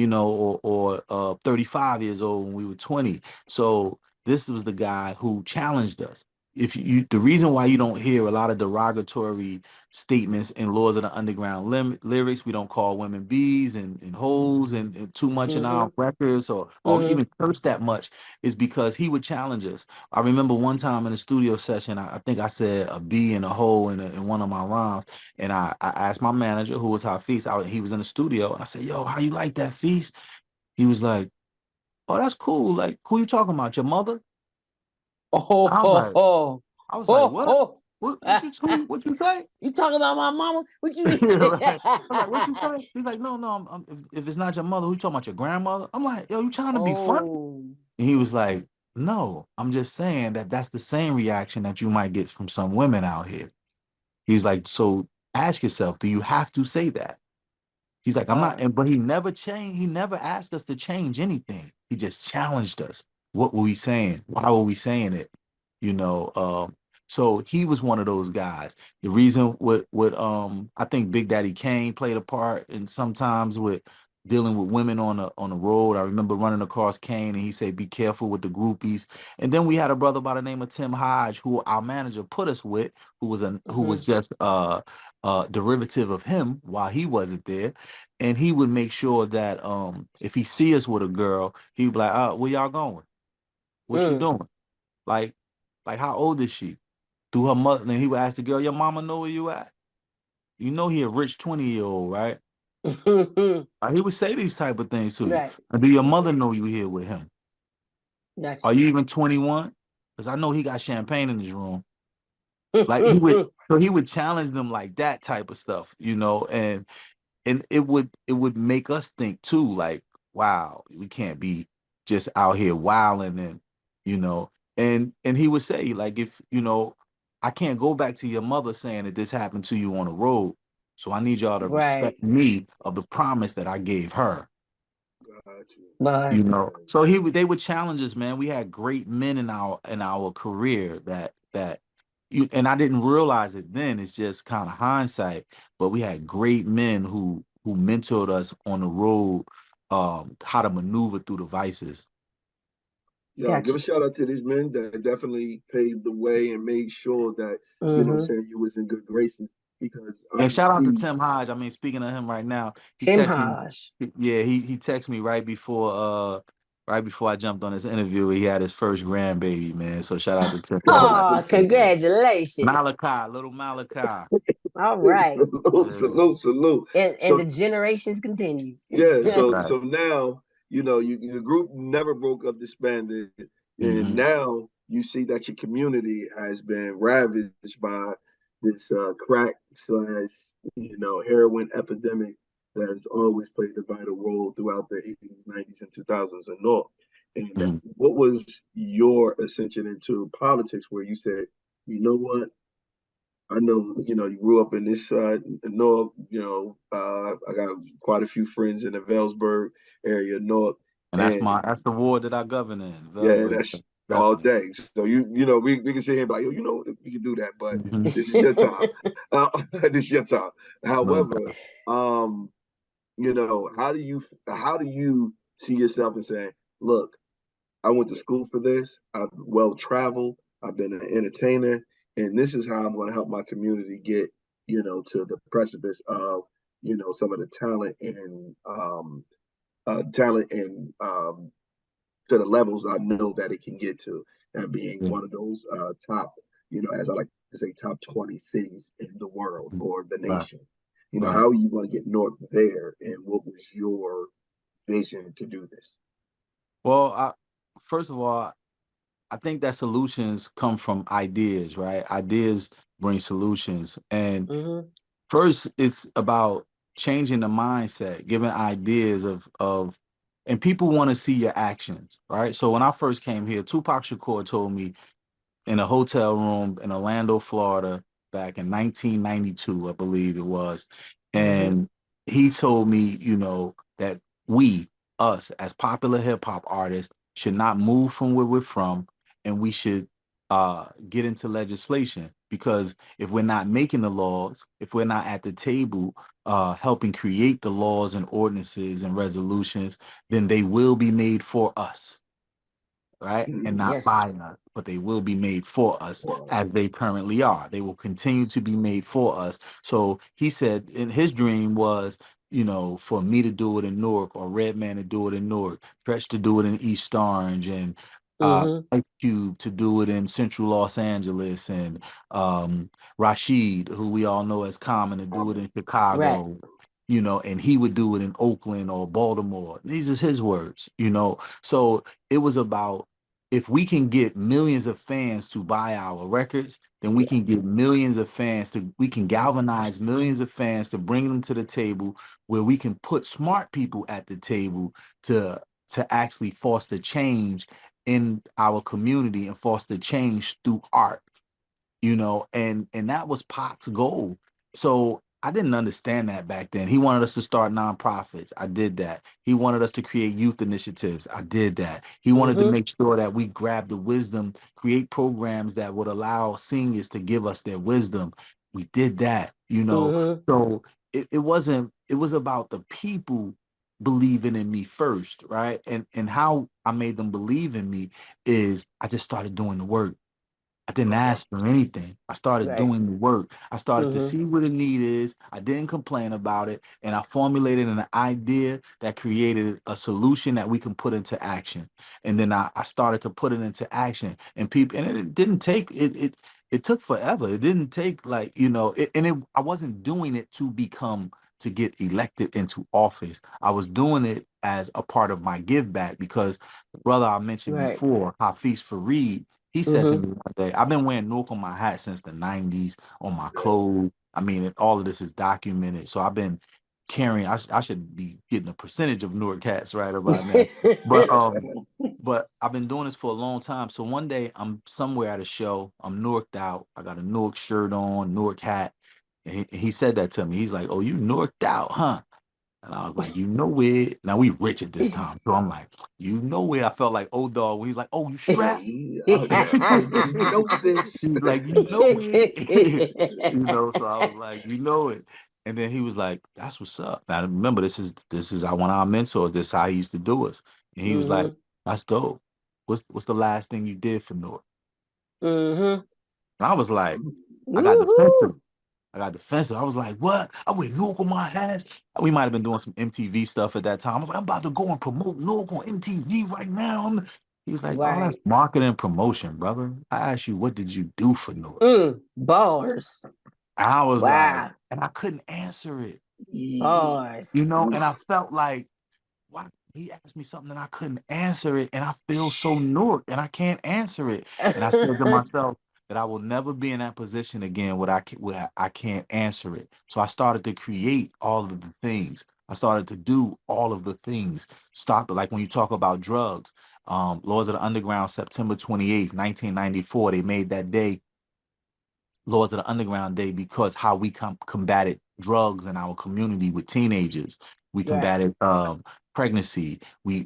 35 years old when we were 20. So this was the guy who challenged us. If you The reason why you don't hear a lot of derogatory statements in Laws of the Underground lyrics, we don't call women bees and hoes and too much in Mm-hmm. our records, or Mm-hmm. even curse that much, is because he would challenge us. I remember one time in a studio session, I think I said a bee and a hole in one of my rhymes, and I asked my manager, who was Hafiz. He was in the studio, and I said, "Yo, how you like that, Feast?" He was like, "Oh, that's cool. Like, who you talking about? Your mother?" Oh, I was oh, like, oh, I was like, oh, "What? oh. What you say?" You talking about my mama? What you mean? Yeah, right. I was like, "What you say?" He's like, "No, no. If it's not your mother, who you talking about? Your grandmother?" I'm like, "Yo, you trying to be funny?" Oh, And he was like, "No, I'm just saying that that's the same reaction that you might get from some women out here." He's like, "So ask yourself, do you have to say that?" He's like, "I'm not," bars. but he never changed. He never asked us to change anything. He just challenged us. What were we saying? Why were we saying it? You know, so he was one of those guys. The reason I think Big Daddy Kane played a part, and sometimes with dealing with women on the road. I remember running across Kane, and he said, "Be careful with the groupies." And then we had a brother by the name of Tim Hodge, who our manager put us with, who Mm-hmm. was just derivative of him while he wasn't there. And he would make sure that if he see us with a girl, he'd be like, where y'all going? What's she Mm. doing? Like, how old is she? Through her mother. And he would ask the girl, your mama know where you at? You know he a rich 20-year-old, right? He would say these type of things to you. Right. And do your mother know you here with him? Gotcha. Are you even 21? Because I know he got champagne in his room. Like he would challenge them like that type of stuff, and it would make us think too, like, wow, we can't be just out here wilding, and you know and he would say, like, if I can't go back to your mother saying that this happened to you on the road, so I need y'all to Right. respect me of the promise that I gave her. Got you. Bars. So they would challenge us, man. We had great men in our career that you and I didn't realize it then. It's just kind of hindsight, but we had great men who mentored us on the road, how to maneuver through the vices. Yo, give Gotcha. a shout out to these men that definitely paved the way and made sure that, Mm-hmm. saying, you was in good graces, because I And can shout out to see. Tim Hodge. I mean, speaking of him right now, he Tim texted me. Hodge. Yeah, he texted me right before I jumped on this interview. He had his first grandbaby, man. So shout out to Tim Oh, Hodge. Oh, congratulations. Malachi, little Malachi. All right. salute, Yeah, salute, salute. And So the generations continue. yeah, so right. so now, the group never broke up, disbanded, and Hmm. now you see that your community has been ravaged by this crack slash heroin epidemic that has always played a vital role throughout the 80s, 90s, and 2000s and North. And Hmm. what was your ascension into politics, where you said, you know what? I know, you grew up in this north, I got quite a few friends in the Velsburg area, north, And that's and that's the ward that I govern in, yeah, Velsburg. that's all Definitely. day. So we can sit here and be like, yo, we can do that, but Hmm. this is your time. This is your time. No However, doubt. um, how do you see yourself and saying, look, I went to school for this. I've well traveled. I've been an entertainer, and this is how I'm going to help my community get, to the precipice of, some of the talent and to the levels I know that it can get to, and being Yeah. one of those top, as I like to say, top 20 cities in the world or the Right. nation. Right. How are you going to get north there, and what was your vision to do this? Well, first of all, I think that solutions come from ideas, right? Ideas bring solutions. And Mm-hmm. first, it's about changing the mindset, giving ideas and people want to see your actions, right? So when I first came here, Tupac Shakur told me, in a hotel room in Orlando, Florida, back in 1992, I believe it was. And he told me, that us, as popular hip hop artists, should not move from where we're from, and we should get into legislation, because if we're not making the laws, if we're not at the table helping create the laws and ordinances and resolutions, then they will be made for us, right? And not by Yes. us, but they will be made for us as they currently are. They will continue to be made for us. So he said in his dream was, for me to do it in Newark, or Redman to do it in Newark, Stretch to do it in East Orange, and Mm-hmm. Ice Cube to do it in Central Los Angeles, and Rashid, who we all know as Common, to do it in Right. Chicago, and he would do it in Oakland or Baltimore. These are his words. So it was about, if we can get millions of fans to buy our records, then we Yeah. can get millions of fans we can galvanize millions of fans to bring them to the table, where we can put smart people at the table to actually foster change in our community and foster change through art, and that was Pac's goal. So I didn't understand that back then. He wanted us to start nonprofits. I did that. He wanted us to create youth initiatives. I did that. He wanted to Mm-hmm. make sure that we grab the wisdom, create programs that would allow seniors to give us their wisdom. We did that. Mm-hmm. So it wasn't, it was about the people believing in me first, right? And how I made them believe in me is I just started doing the work. I didn't ask for anything. I started Right. doing the work. I started to Mm-hmm. see what the need is. I didn't complain about it. And I formulated an idea that created a solution that we can put into action. And then I started to put it into action. And people, and it didn't take it took forever. It didn't take, like, I wasn't doing it to get elected into office. I was doing it as a part of my give back, because the brother I mentioned Right. before, Hafiz Fareed, he said to Mm-hmm. me one day, I've been wearing Nork on my hat since the 90s, on my clothes. I mean, all of this is documented. So I've been carrying, I should be getting a percentage of Newark hats right about now. But I've been doing this for a long time. So one day I'm somewhere at a show, I'm Newarked out. I got a Newark shirt on, Newark hat. And he said that to me. He's like, "Oh, you Newarked out, huh?" And I was like, "You know it." Now we rich at this time. So I'm like, "You know it." I felt like old dog when he's like, "Oh, you strapped?" You know this. He's like, "You know it." So I was like, "You know it." And then he was like, "That's what's up." Now remember, this is one of our mentors. This is how he used to do us. And he was like, Mm-hmm. "That's dope. What's the last thing you did for North?" Mm-hmm. And I was like, I got defensive. Woohoo. I got defensive. I was like, "What? I wear Nork on my ass." We might have been doing some MTV stuff at that time. I was like, "I'm about to go and promote Nork on MTV right now." He was like, "Oh, that's Right. marketing and promotion, brother. I asked you, what did you do for Nork?" Bars. And I was like, Wow. and I couldn't answer it, Bars. and I felt like, why he asked me something and I couldn't answer it, and I feel so Newark and I can't answer it. And I said to myself that I will never be in that position again where I can't answer it. So I started to create all of the things. I started to do all of the things. Stop it. Like when you talk about drugs, Laws of the Underground, September 28th, 1994, they made that day Laws of the Underground Day, because how we combated drugs in our community with teenagers. We Right. combated pregnancy. We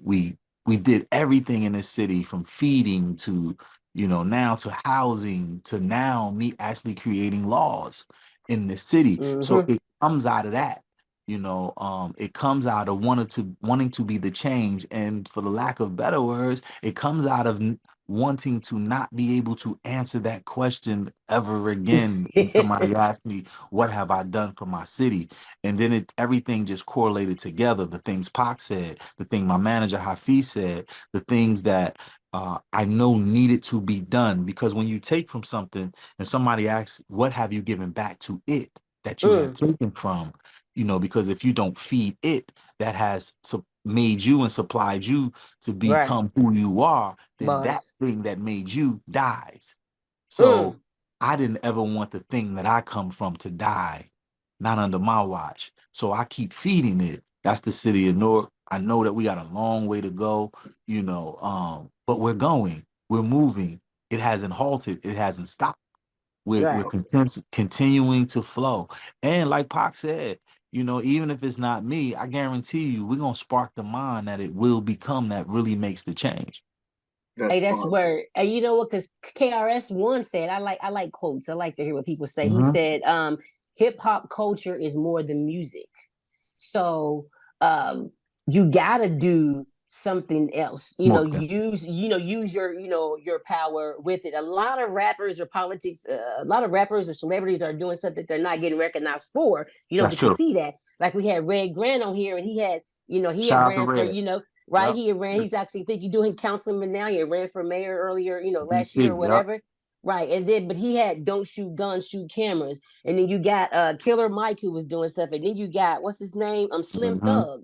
did everything in this city, from feeding to, now to housing, to now me actually creating laws in the city. So Mm-hmm. it comes out of that. It comes out of wanting to be the change, and for the lack of better words, it comes out of wanting to not be able to answer that question ever again when somebody asks me, what have I done for my city? And then everything just correlated together. The things Pac said, the thing my manager Hafiz said, the things that I know needed to be done. Because when you take from something and somebody asks, what have you given back to it that you have Mm. taken from? Because if you don't feed it, that has made you and supplied you to Right. become who you are, then that Bars. thing that made you dies. So Mm. I didn't ever want the thing that I come from to die, not under my watch. So I keep feeding it. That's the city of Newark. I know that we got a long way to go, but we're going, we're moving. it hasn't halted, it hasn't stopped. We're Right. continuing to flow. And like Pac said, you know, even if it's not me, I guarantee you we're gonna spark the mind that it will become that really makes the change. Hey, that's powerful. word. And you know what? Because KRS-One said, I like quotes. I like to hear what people say. He Mhm. said, hip hop culture is more than music. So you gotta do something else. Most definitely. Use your power with it. A lot of rappers or politics, a lot of rappers or celebrities are doing stuff that they're not getting recognized for. You don't That's get to true. see that. Like we had Red Grant on here, and he had Shout out to ran for, Red. right. Yep. He had ran. He's actually think he's doing councilman now. He had ran for mayor earlier, last year DC. or Yep. whatever. Right. And then, but he had don't shoot guns, shoot cameras. And then you got Killer Mike who was doing stuff. And then you got what's his name? Slim hmm Thug.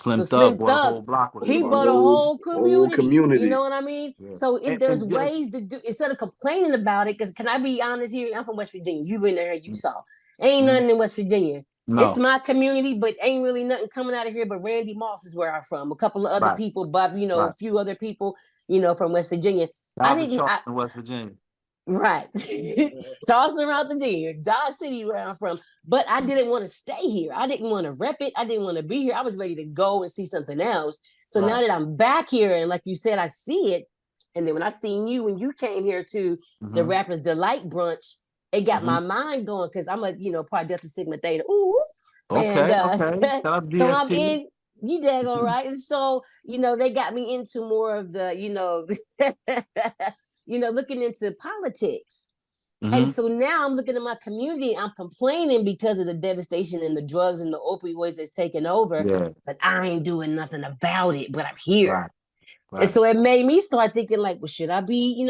So Slim Thug Slim bought a Thug, whole block with his he The bought a partner. whole whole community. You community. know what I mean? Yeah. So there's And just, ways to do instead of complaining about it. Because can I be honest here? I'm from West Virginia. You've been there, you saw. Ain't mhm. nothing in West Virginia. It's No. my community, but ain't really nothing coming out of here. But Randy Moss is where I'm from. A couple of other Right. people, but a Right. few other people, from West Virginia. I Shout out to didn't. I, Charleston, West Virginia. Right. Tossing around the deer, Dodge City, where I'm from. But I didn't want to stay here. I didn't want to rep it. I didn't want to be here. I was ready to go and see something else. So now Right. that I'm back here, and like you said, I see it. And then when I seen you when you came here to the hmm Rappers Delight brunch, it got hmm my mind going because I'm part Delta Sigma Theta. Ooh. And Okay. Okay. Shout out to so I'm DST. in, you daggone right. And so, they got me into more of the, looking into politics. And hmm so now I'm looking at my community. I'm complaining because of the devastation and the drugs and the opioids that's taken over. Yeah. But I ain't doing nothing about it. But I'm here. Right. And Right. so it made me start thinking, like, well, should I be,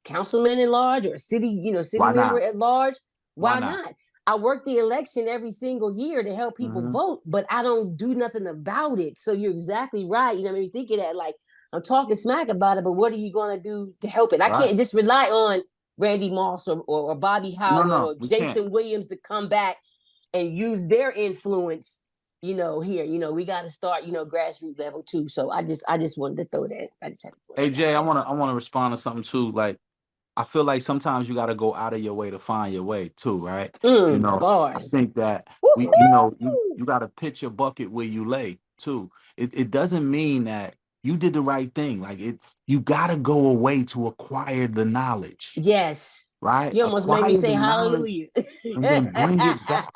councilman at large or city Why member not? at large? Why Why not? not? I work the election every single year to help people hmm vote, but I don't do nothing about it. So you're exactly right. You know, I mean, thinking that like I'm talking smack about it, but what are you going to do to help it? I Right. can't just rely on Randy Moss or Bobby No, Howard no, or we can't. Jason Williams to come back and use their influence. Here, we got to start, grassroots level too. So I just wanted to throw that. I just had to throw Hey that out Jay, I there. wanna respond to something too. Like I feel like sometimes you gotta go out of your way to find your way too, right? You know, I Bars. think that we, you know, you Woo-hoo! you gotta pitch your bucket where you lay too. It doesn't mean that you did the right thing. Like you gotta go away to acquire the knowledge, Yes. right? You almost made me Acquire say the knowledge hallelujah. and then bring it back.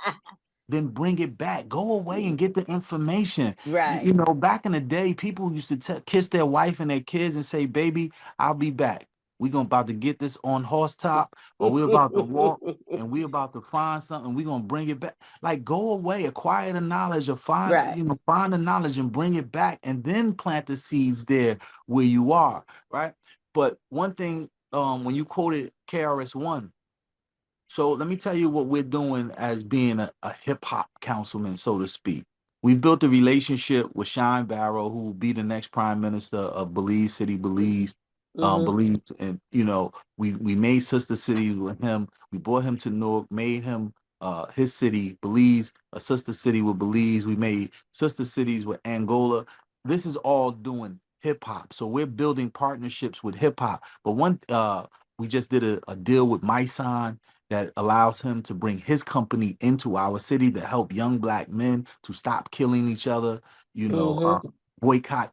Then bring it back. Go away and get the information. Right. You know, back in the day, people used to kiss their wife and their kids and say, "Baby, I'll be back. We gonna about to get this on horse top, or we're about to walk and we're about to find something. We're gonna bring it back. Like go away, acquire the knowledge, or find, Right. find the knowledge and bring it back, and then plant the seeds there where you are, right? But one thing, when you quoted KRS-One. So let me tell you what we're doing as being a hip hop councilman, so to speak. We've built a relationship with Shine Barrow, who will be the next prime minister of Belize City, Belize. Mm-hmm. Belize, and we made sister cities with him. We brought him to Newark, made him his city, Belize, a sister city with Belize. We made sister cities with Angola. This is all doing hip hop. So we're building partnerships with hip hop. But we just did a deal with Myson that allows him to bring his company into our city to help young Black men to stop killing each other, you know, Mm-hmm. boycott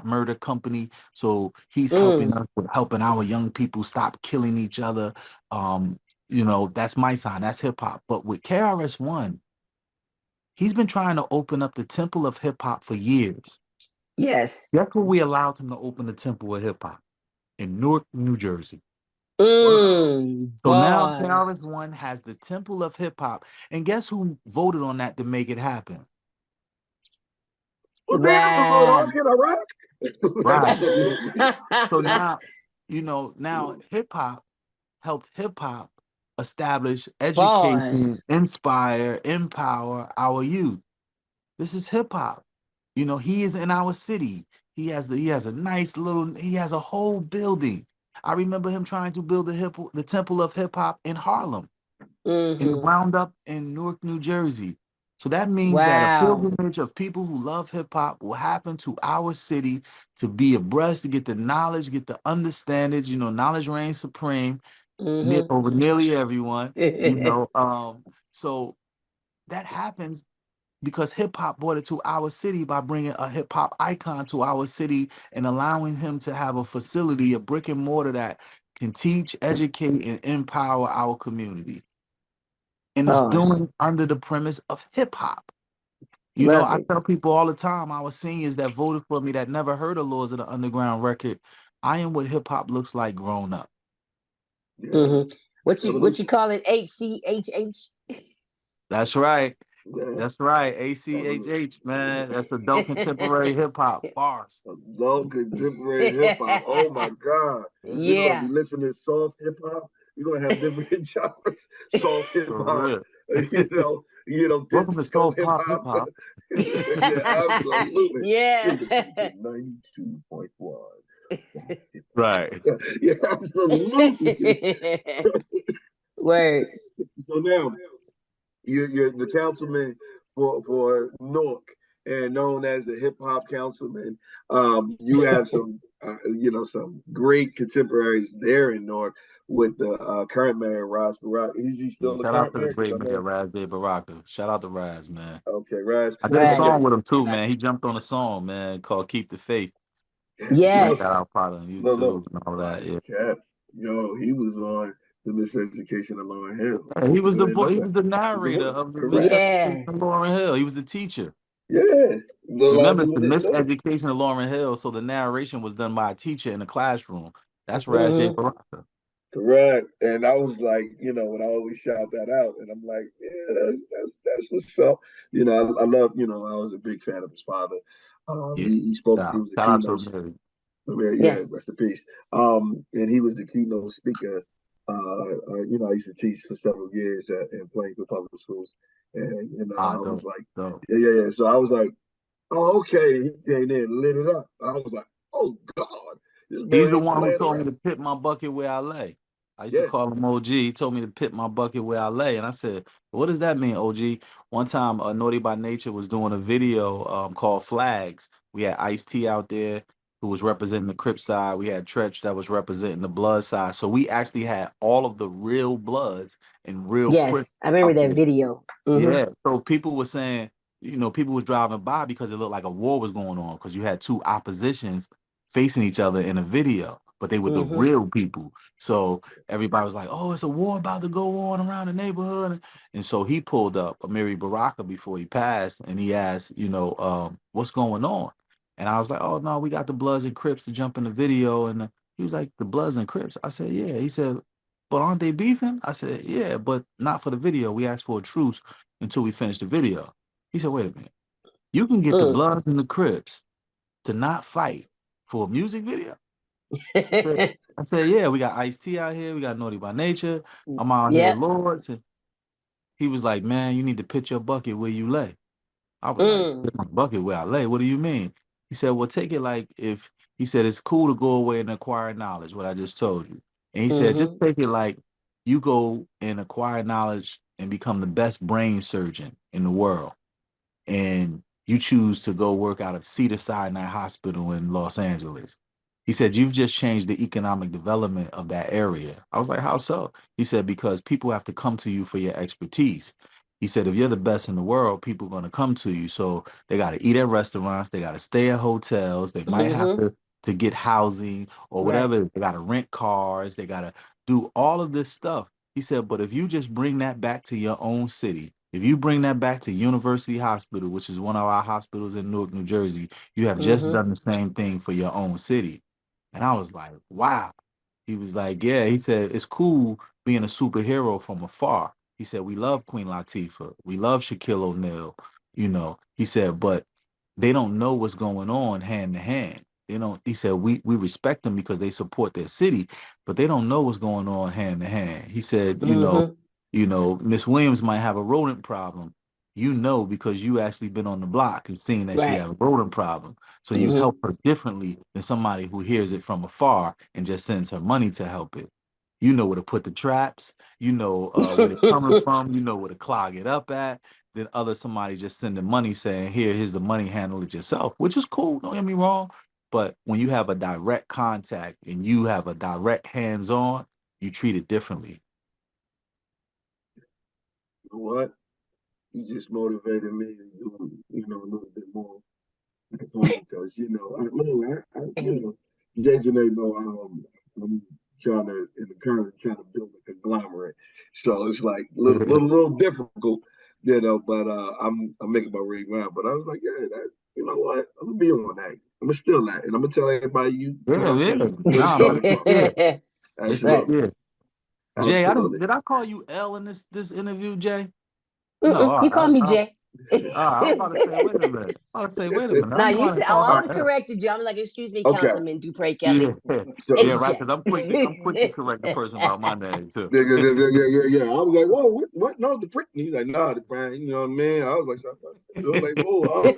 murder company. So he's helping Mm. us with helping our young people stop killing each other. That's my sign, that's hip hop. But with KRS-One, he's been trying to open up the temple of hip hop for years. Yes. Guess where we allowed him to open the temple of hip hop? In Newark, New Jersey. So now Bars. KRS-One has the temple of hip hop. And guess who voted on that to make it happen? Well, damn, Rap. can I rock? Right. So now, now hip hop helped hip hop establish, education, Bars. inspire, empower our youth. This is hip hop. He is in our city. He has a whole building. I remember him trying to build the temple of hip hop in Harlem. And it Mm-hmm. wound up in Newark, New Jersey. So that means that a Wow. pilgrimage of people who love hip hop will happen to our city to be abreast, to get the knowledge, get the understanding. Knowledge reigns supreme over nearly everyone. So that happens because hip hop brought it to our city by bringing a hip hop icon to our city and allowing him to have a facility, a brick and mortar that can teach, educate, and empower our community. And it's doing under the premise of hip hop. Love I it. tell people all the time, our seniors that voted for me that never heard of Laws of the Underground record, I am what hip hop looks like grown up. Yeah. What you call it? ACHH? That's right. Yeah. That's right. ACHH, man. That's adult contemporary hip hop. Bars. Adult contemporary hip hop. Oh my God. We're gonna be Yeah. listening to soft hip hop. We're gonna have different genres. Soft hip For hop. real. Welcome to Disco Soul hip Pop Hip hop. Hop. Yeah, absolutely. Yeah. You're listening to 92.1. Right. Yeah, absolutely. Word. So now you're the councilman for Newark and known as the hip hop councilman. You have some some great contemporaries there in Newark with the current mayor Ras Barak. Is he still the Shout out current to the mayor? great mayor Raz J. Baraka. Shout out to Raz, man. Okay, Raz. I did a song Okay. with him too, man. He jumped on a song, man, called "Keep the Faith." Yes. Shout out part on YouTube and all that. Yeah. He was on the Miseducation of Lauren Hill. Yeah, he was the boy. He was the narrator of the Miseducation of Lauryn Hill. He was the teacher. Yeah. Remember, the Miseducation of Lauryn Hill. So the narration was done by a teacher in the classroom. That's Raz J. Baraka. Correct. And I was like, when I always shout that out, and I'm like, yeah, that's what's up. I love, I was a big fan of his father. He spoke, he was a Shout out to keynote. him. Yeah, rest in peace. And he was the keynote speaker. I used to teach for several years in Plainfield Public Schools. And, I was like, yeah. So I was like, oh, okay. He came in and lit it up. I was like, oh, God. He's the one who told me to pit my bucket where I lay. I used to call him OG. He told me to pit my bucket where I lay. And I said, what does that mean, OG? One time, Naughty by Nature was doing a video called Flags. We had Ice-T out there who was representing the Crip side. We had Tretch that was representing the Blood side. So we actually had all of the real Bloods and real Crips. I remember that video. Yeah. So people were saying, people was driving by because it looked like a war was going on because you had two oppositions facing each other in a video, but they were the real people. So everybody was like, oh, it's a war about to go on around the neighborhood. And so he pulled up Amiri Baraka before he passed and he asked, what's going on? And I was like, oh, no, we got the Bloods and Crips to jump in the video. And he was like, the Bloods and Crips? I said, yeah. He said, but aren't they beefing? I said, yeah, but not for the video. We asked for a truce until we finish the video. He said, wait a minute. You can get the Bloods and the Crips to not fight for a music video? I said, yeah, we got Ice-T out here. We got Naughty by Nature. I'm out here with Lords. And he was like, man, you need to pitch your bucket where you lay. I was like, put my bucket where I lay? What do you mean? He said, well, take it like he said, it's cool to go away and acquire knowledge, what I just told you. And he said, just take it like you go and acquire knowledge and become the best brain surgeon in the world. And you choose to go work out of Cedars-Sinai Hospital in Los Angeles. He said, you've just changed the economic development of that area. I was like, how so? He said, because people have to come to you for your expertise. He said, if you're the best in the world, people are going to come to you. So they got to eat at restaurants. They got to stay at hotels. They might have to get housing or whatever. They got to rent cars. They got to do all of this stuff. He said, but if you just bring that back to your own city, if you bring that back to University Hospital, which is one of our hospitals in Newark, New Jersey, you have just done the same thing for your own city. And I was like, wow. He was like, yeah. He said, it's cool being a superhero from afar. He said, we love Queen Latifah. We love Shaquille O'Neal. He said, but they don't know what's going on hand to hand. He said, we respect them because they support their city, but they don't know what's going on hand to hand. He said, Miss Williams might have a rodent problem. Because you actually been on the block and seen that she has a rodent problem. So you help her differently than somebody who hears it from afar and just sends her money to help it. You know where to put the traps. You know where it's coming from. You know where to clog it up at. than somebody just sending money saying, here's the money, handle it yourself, which is cool. Don't get me wrong. But when you have a direct contact and you have a direct hands-on, you treat it differently. You know what? You just motivated me to do, a little bit more because, JJ know I'm in the current trying to build a conglomerate. So it's like little difficult, but I'm making my way around. But I was like, yeah, you know what? I'm gonna be on that. I'm gonna steal that, and I'm gonna tell everybody what I'm saying. Where it started from. Absolutely. Jay, Absolutely. did I call you L in this interview, Jay? No, you call me Jay. I'm about to say, wait a minute. Now I know you how to said call I her L. corrected you. I'm like, excuse me, Okay. Councilman Dupre Kelly. Yeah, It's right. Jay. Because I'm quick to correct the person about my name too. Yeah. I was like, whoa, what? No, the prick. He's like, nah, the Brian. You know what I mean? I was like, whoa,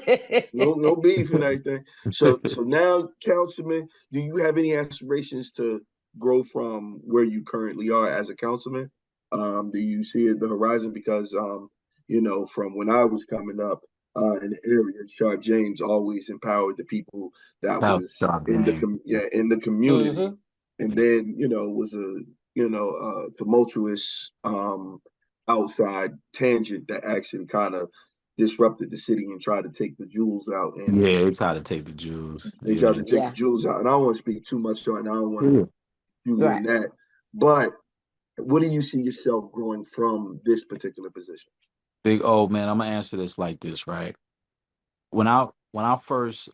no beef and everything. So now, Councilman, do you have any aspirations to grow from where you currently are as a councilman? Do you see the horizon? Because from when I was coming up in the area, Sharp James always empowered the people that was in the community, Mhm. and then was a tumultuous outside tangent that actually kind of disrupted the city and tried to take the jewels out. And yeah, they tried to take the jewels. they tried to take the jewels out. And I don't want to speak too much on it. I don't want to do in that. But what do you see yourself growing from this particular position? Big O, man, I'm gonna answer this like this, right? When I first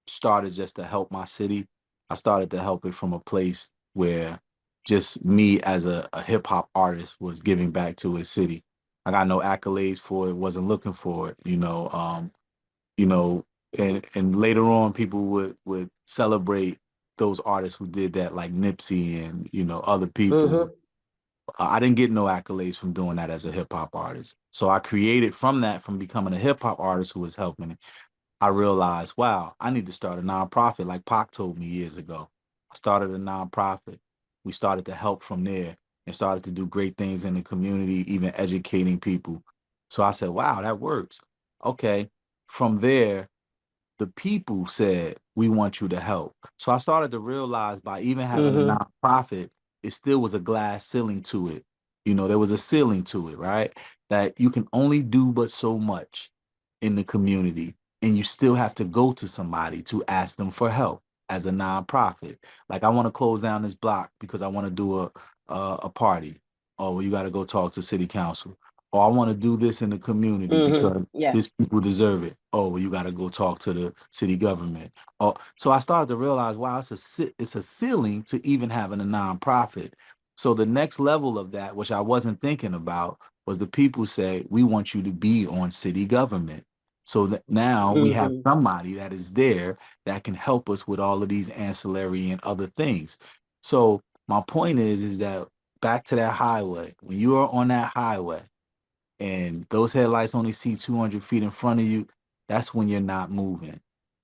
started just to help my city, I started to help it from a place where just me as a hip hop artist was giving back to his city. I got no accolades for it, wasn't looking for it, and later on people would celebrate those artists who did that, like Nipsey and other people. Mhm. I didn't get no accolades from doing that as a hip hop artist. So I created from becoming a hip hop artist who was helping it. I realized, wow, I need to start a nonprofit like Pac told me years ago. I started a nonprofit. We started to help from there and started to do great things in the community, even educating people. So I said, wow, that works. Okay. From there, the people said, we want you to help. So I started to realize by even having a nonprofit, it still was a glass ceiling to it. There was a ceiling to it, right? That you can only do but so much in the community. And you still have to go to somebody to ask them for help as a nonprofit. Like, I want to close down this block because I want to do a party. Oh, well, you got to go talk to city council. Or I want to do this in the community because these people deserve it. Oh, well, you got to go talk to the city government. Oh, so I started to realize, wow, it's a ceiling to even having a nonprofit. So the next level of that, which I wasn't thinking about, was the people say, we want you to be on city government. So that now we have somebody that is there that can help us with all of these ancillary and other things. So my point is that back to that highway, when you are on that highway, and those headlights only see 200 feet in front of you, that's when you're not moving.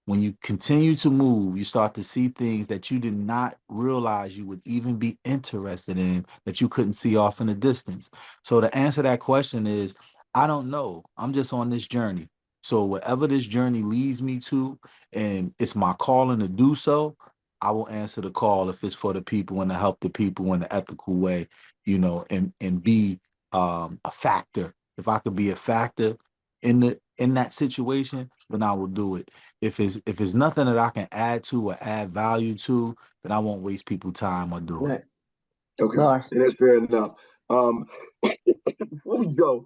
When you continue to move, you start to see things that you did not realize you would even be interested in, that you couldn't see off in the distance. So to answer that question is, I don't know. I'm just on this journey. So wherever this journey leads me to, and it's my calling to do so, I will answer the call if it's for the people and to help the people in an ethical way, and be a factor. If I could be a factor in that situation, then I will do it. If it's nothing that I can add to or add value to, then I won't waste people's time or do it. Okay, and that's fair enough. Before we go,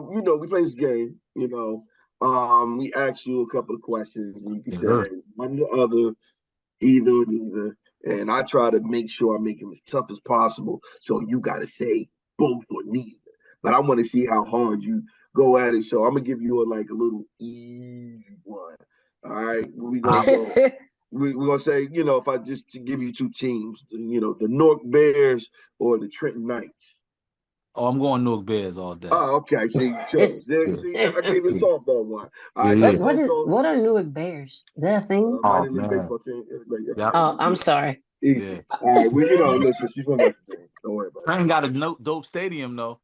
we play this game. We ask you a couple of questions, and you can say one or the other, either or neither. And I try to make sure I make them as tough as possible. So you got to say both or neither. But I want to see how hard you go at it. So I'm gonna give you a little easy one. All right, we gonna go. We're gonna say, if I just to give you two teams, the Newark Bears or the Trenton Knights. Oh, I'm going Newark Bears all day. Oh, okay. See, you chose. I gave you a softball one. All right, what are Newark Bears? Is that a thing? Minor league baseball team. Oh, I'm sorry. Yeah. All right. Well, listen, she's from West Virginia. Don't worry about it. Trenton got a dope stadium though.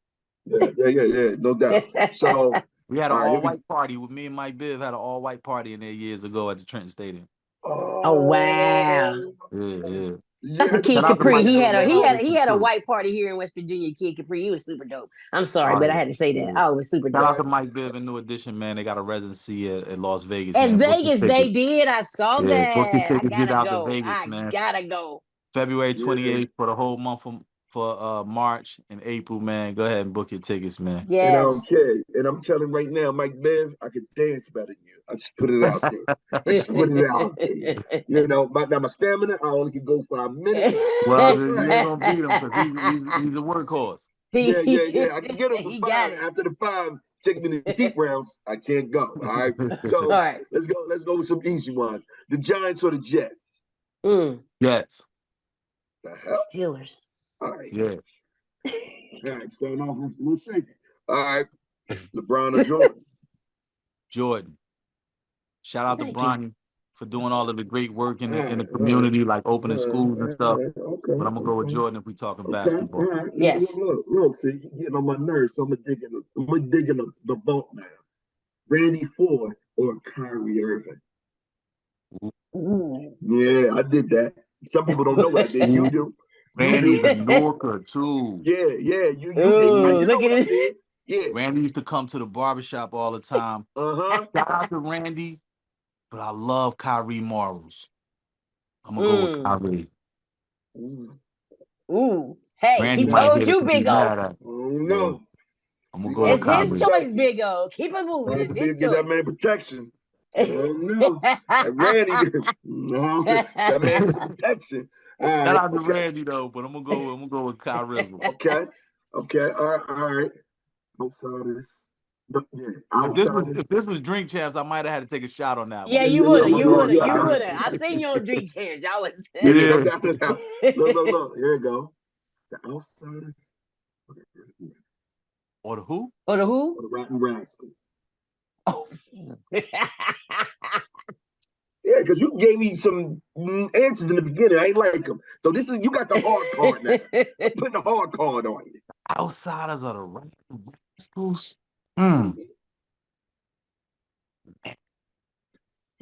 Yeah. No doubt. So, We had an all right, here we. all-white party with me and Mike Biv had an all-white party in there years ago at the Trenton Stadium. Oh wow. Yeah. You had to Kid Shout out to Capri, Mike he Biv, had a man. he had a, Always he some had a truth. white party here in West Virginia. Kid Capri, he was super dope. I'm sorry, Oh, but I had to say that. yeah. Oh, it was super Shout dope. out to Mike Biv and New Edition, man. They got a residency at Las Vegas, At man. Book your Vegas, they tickets. did. I saw Yeah, book your that. I tickets. Get gotta out to go. Vegas, I man. gotta go. February Yeah. 28th for the whole month for March and April, man. Go ahead and book your tickets, man. Yes. And I'm telling right now, Mike Bev, I could dance better than you. I just put it out there. I just put it out there. You know, my stamina, I only can go for a minute. Well, you ain't gonna beat him because he's a workhorse. Yeah. I can get him for He 5. got it. After the 5, take me to the deep rounds. I can't go. All right. So All right. let's go with some easy ones. The Giants or the Jets? Jets. The hell? Steelers. All right. Yeah. All right. Starting off with a little shaky. All right. LeBron or Jordan? Jordan. Shout out to Thank you. Bronny for doing all of the great work in the community, like opening schools and stuff. Okay. But I'm gonna go with Jordan if we talking All basketball. right. Yes. Look, see, you're getting on my nerves, so I'm gonna dig in the vault now. Randy Ford or Kyrie Irving? Ooh. Yeah, I did that. Some people don't know what I did. You do. Randy's a Norker too. Yeah, you did. Ooh, You look know at what I this. did. Yeah. Randy used to come to the barbershop all the time. Shout out to Randy, but I love Kyrie Morals. I'm gonna go with Kyrie. Ooh. Hey, Randy he might told hear you, this and be Big O. mad at me. Oh no. I'm gonna go with It's his Kyrie. choice, Big O. Keep it moving. It's his Get that choice. man protection. Oh no. That Randy, no, that man needs some protection. All right. Shout out to Randy though, but I'm gonna go with Kyrie. Okay. All right. Outsiders. If this was Drink Champs, I might have had to take a shot on that Yeah, one. you would have. I'm You gonna would go have. with You Kyrie. would have. I seen you on Drink Chairs. Y'all was. No doubt. Look. Here you go. The outsiders. Or the who? Or the who? Or the Rotten Rascals. Oh. Yeah, because you gave me some answers in the beginning. I ain't like them. So you got the hard card now. I'm putting the hard card on you. Outsiders of the Rascals. Go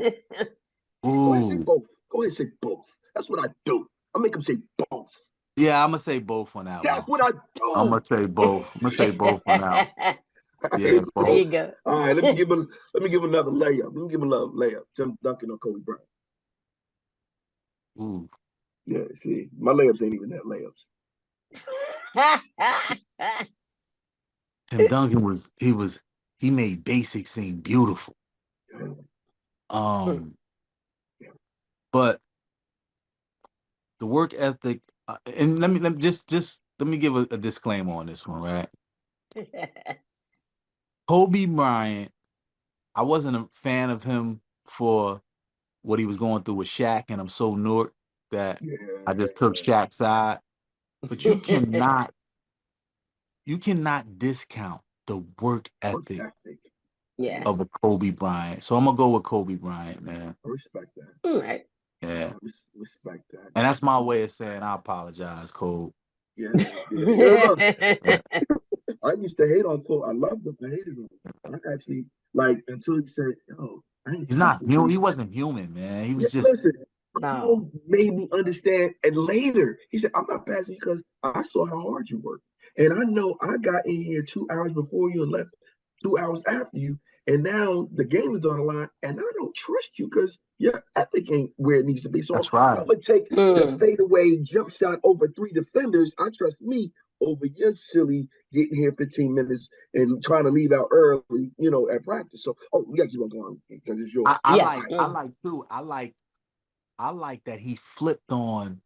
ahead and say both. Go ahead and say both. That's what I do. I make them say both. Yeah, I'm gonna say both on that That's one. what I do. I'm gonna say both. I'm gonna say both on that one. Yeah, both. There you go. All right, let me give him another layup. Let me give him another layup. Tim Duncan or Kobe Bryant. Ooh. Yeah, see, my layups ain't even that layups. Tim Duncan he made basic seem beautiful. But the work ethic, and let me give a disclaimer on this one, right? Kobe Bryant, I wasn't a fan of him for what he was going through with Shaq, and I'm so Newark that I just took Shaq's side. But you cannot discount the work ethic of a Kobe Bryant. So I'm gonna go with Kobe Bryant, man. I respect that. All right. Yeah. Respect that. And that's my way of saying I apologize, Cole. Yeah. Look, I used to hate on Cole. I loved him. I hated him. I actually until he said, "Yo, I ain't." He's not human. He wasn't human, man. He was just. Listen, Cole made me understand. And later, he said, "I'm not passing you because I saw how hard you worked, and I know I got in here 2 hours before you and left 2 hours after you, and now the game is on the line, and I don't trust you because your ethic ain't where it needs to be. So that's right. I'm gonna take the fadeaway jump shot over 3 defenders. I trust me over your silly getting here 15 minutes and trying to leave out early, at practice. So, we got to keep on going because it's yours. I like that he flipped on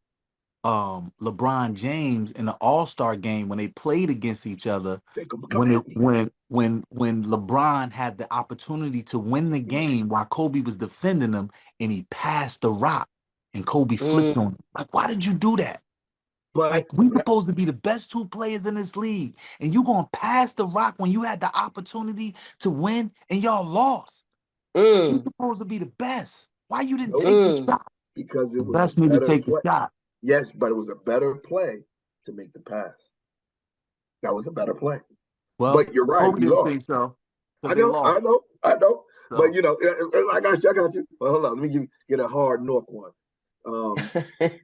LeBron James in the All-Star game when they played against each other. When LeBron had the opportunity to win the game while Kobe was defending him, and he passed the rock, and Kobe flipped on him. Like, why did you do that? But we supposed to be the best 2 players in this league, and you gonna pass the rock when you had the opportunity to win, and y'all lost. You supposed to be the best. Why you didn't take the shot? Because it was best need to take the shot. Yes, but it was a better play to make the pass. That was a better play. Well, But you're right. Kobe He didn't lost. think so I because they know. lost. But So you know, I got you. I got you. Well, hold on. Let me get a hard North one.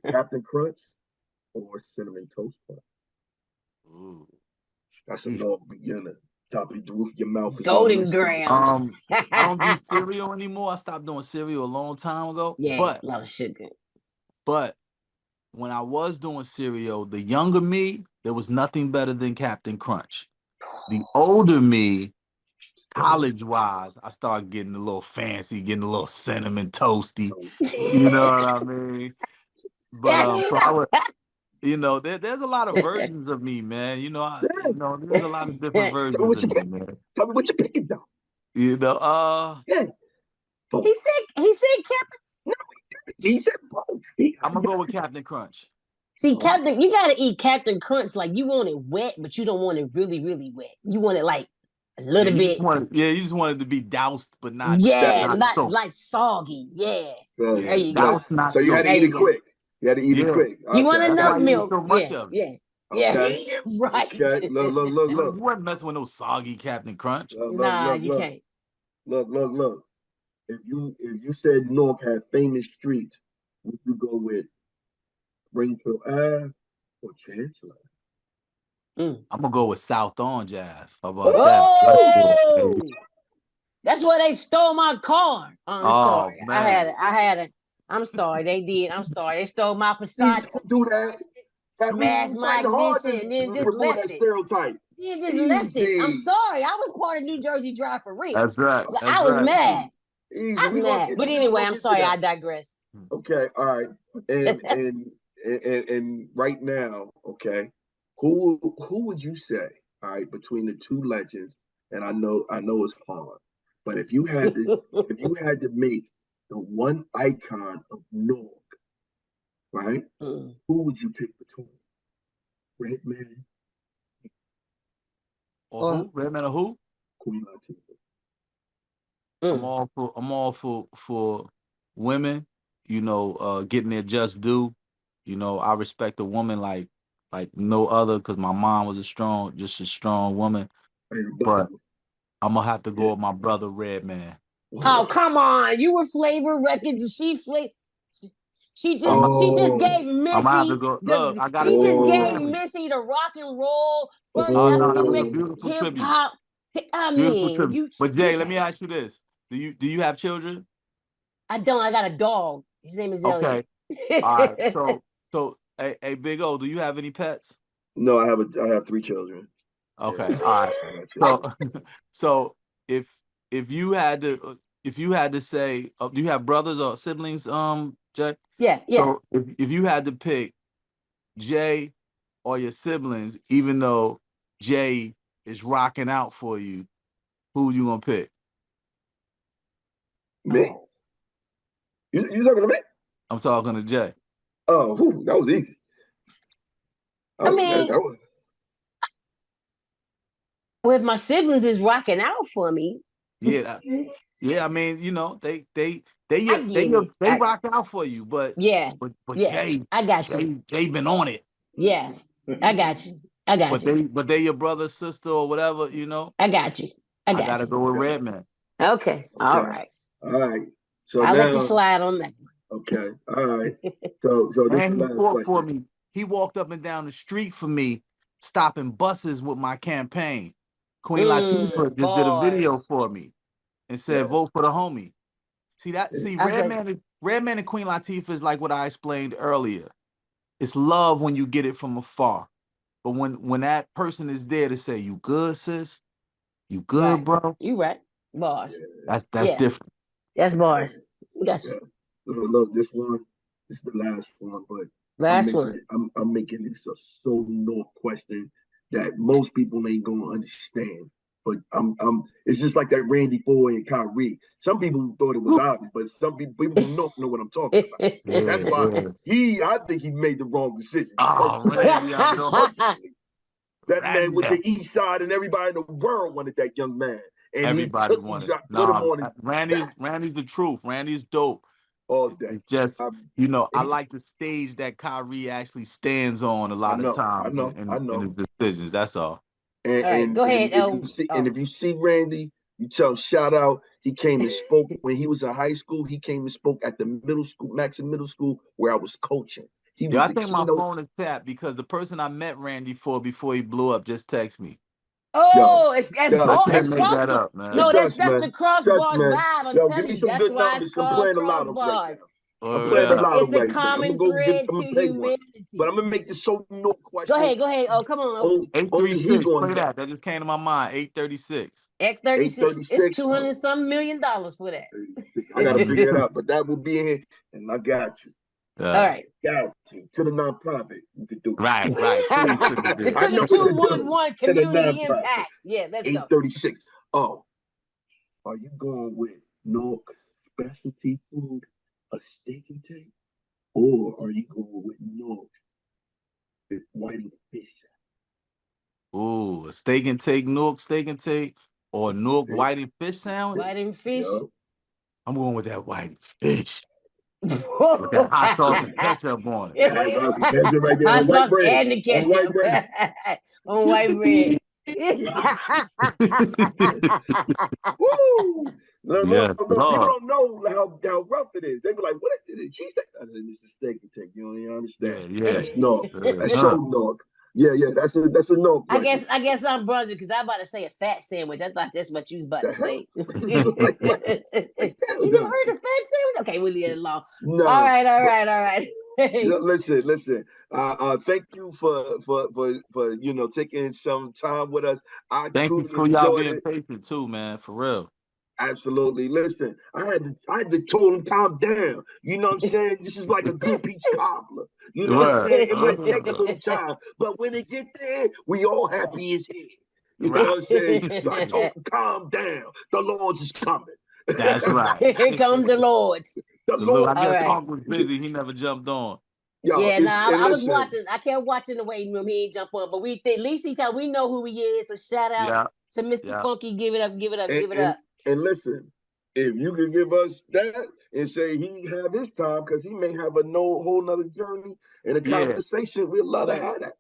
Captain Crunch or Cinnamon Toast Crunch? ooh. That's a North beginner. Top of the roof of your mouth is Golden almost grams. I don't do cereal anymore. I stopped doing cereal a long time ago. Yeah, a lot of sugar. But when I was doing cereal, the younger me, there was nothing better than Captain Crunch. The older me, college-wise, I started getting a little fancy, getting a little cinnamon toasty. You know what I mean? But so I would, there's a lot of versions of me, man. There's a lot of different Tell me versions what of you me, pick. man. Tell me what you picking though. Yeah. He said Captain. No, he said both. I'm gonna go with Captain Crunch. See, Captain, you gotta eat Captain Crunch like you want it wet, but you don't want it really, really wet. You want it like a little bit. You just wanted to be doused, but not Not soaked. like soggy. Yeah. There you doused, go. not So you had to soaked. eat it quick. You had to eat it quick. You want That's enough why you eat milk. so much of it. Yeah. Okay. Right. Okay. Look. You wasn't messing with no soggy Captain Crunch. Nah, you can't. Look. If you said North had famous streets, would you go with Springfield Ave or Chancellor? I'm gonna go with South Orange Ave. How about Oh! That's where they stole my car. I'm sorry. Man. I had it. I'm sorry. They did. I'm sorry. They stole my Passat. Don't do that. Smashed my ignition and then just left it. Stereotype. You just left it. I'm sorry. I was part of New Jersey Drive for real. That's right. I was mad. Easy. I was mad. But anyway, I'm sorry. I digress. Okay. All right. And right now, okay, who would you say? All right, between the two legends, and I know it's hard, but if you had to make the one icon of Newark, right? Who would you pick between? Redman or who? Redman or who? Queen Latifah. I'm all for women, getting their just due. I respect a woman like no other because my mom was just a strong woman. But I'm gonna have to go with my brother Redman. Oh, come on. You were Flavor Records. She just gave Missy. I'm gonna have to go. Look, I got. She just gave Missy the rock and roll first African hip hop. I mean, you. But Jay, let me ask you this: Do you have children? I don't. I got a dog. His name is Elliot. Okay. All right. So, hey, Big O, do you have any pets? No, I have 3 children. Okay. All right. So if you had to say, do you have brothers or siblings, Jay? Yeah. So if you had to pick Jay or your siblings, even though Jay is rocking out for you, who you gonna pick? Me? You talking to me? I'm talking to Jay. Oh, that was easy. With my siblings is rocking out for me. Yeah. Yeah, I mean, they rock out for you, but Jay, I got you. Jay been on it. Yeah, I got you. But they your brother, sister, or whatever, I got you. I gotta go with Redman. Okay. All right. So I'll let you slide on that. Okay. All right. So this and is he fought for me. He walked up and down the street for me, stopping buses with my campaign. Queen Latifah just did a video for me and said, "Vote for the homie." Redman and Queen Latifah is like what I explained earlier. It's love when you get it from afar, but when that person is there to say, "You good, sis? You good, bro? You right, bars." That's different. That's bars. Gotcha. Look, this is the last one, but I'm making this a so no question that most people ain't gonna understand. But it's just like that Randy Foye and Kyrie. Some people thought it was obvious, but some people don't know what I'm talking about. That's why I think he made the wrong decision. Randy, I know. That man went to East Side, and everybody in the world wanted that young man. And everybody wanted. Randy's the truth. Randy's dope. All day. It's just I like the stage that Kyrie actually stands on a lot of times in his decisions. That's all. And, All right, go ahead. and if you see Randy, you tell him shout out. He came and spoke when he was in high school. He came and spoke at the middle school, Maxim Middle School, where I was coaching. He was Yeah, I the think my keynote. phone is tapped because the person I met Randy for before he blew up just texted me. Oh, it's yo, I it's can't make that crossbar. up, man. No, Trust, that's man. the Trust, crossbars man. vibe. I'm Yo, give telling me you, some that's good why it's numbers. I'm called playing the lotto right now. crossbars. I'm Oh, playing the yeah. lotto It's the right now. I'm common gonna thread I'm to gonna pay one, humanity. but I'm gonna make this so no question. Go ahead. Oh, come on. Only he 836. gonna Play know. that. That just came to my mind. 836. X36. 836. It's 200 some $million for that. I gotta figure it out, but that will be in here, and I got you. All right. Got you to the nonprofit. You can do it. Right. Please put it there. To the 211 To the community nonprofit. impact. Yeah, let's go. 836. Oh, are you going with Newark specialty food, a steak and take, or are you going with Newark whiting fish? Ooh, a steak and take, Newark steak and take, or Newark whiting fish sandwich. Whiting fish. Yep. I'm going with that whiting fish. With that hot sauce and ketchup on it. Ketchup right there Hot on white sauce bread. and the On white ketchup. bread. On white bread. Woo! Yes, People Lord. don't know how rough it is. They be like, "What is it? Cheese steak?" I said, "It's a steak and take." You don't even understand. Yeah. That's North. That's Huh. so North. Yeah. That's a North. I guess I'm brother because I'm about to say a fat sandwich. I thought that's what you was about to say. You Like what? never heard of fat sandwich? Okay, we'll leave it alone. No. All right. Listen. Thank you for taking some time with us. I Thank you truly for y'all enjoyed being it. patient too, man. For real. Absolutely. Listen, I had to tone him calm down. You know what I'm saying? This is like a good peach cobbler. You know what I'm saying? It might take a little time, but when it get there, we all happy as hell. You know what I'm saying? So I told him, calm down. The Lord's is coming. That's right. Here come the Lords. The Lord, I guess All right. Punk was busy. He never jumped on. Yo, Yeah, I was listen, watching. I kept watching the waiting room. He ain't jump on, but at least we know who he is. So shout out to Mr. Funky. Give it up. And listen, if you could give us that and say he had his time, because he may have a whole nother journey and a conversation, we'd love to have that.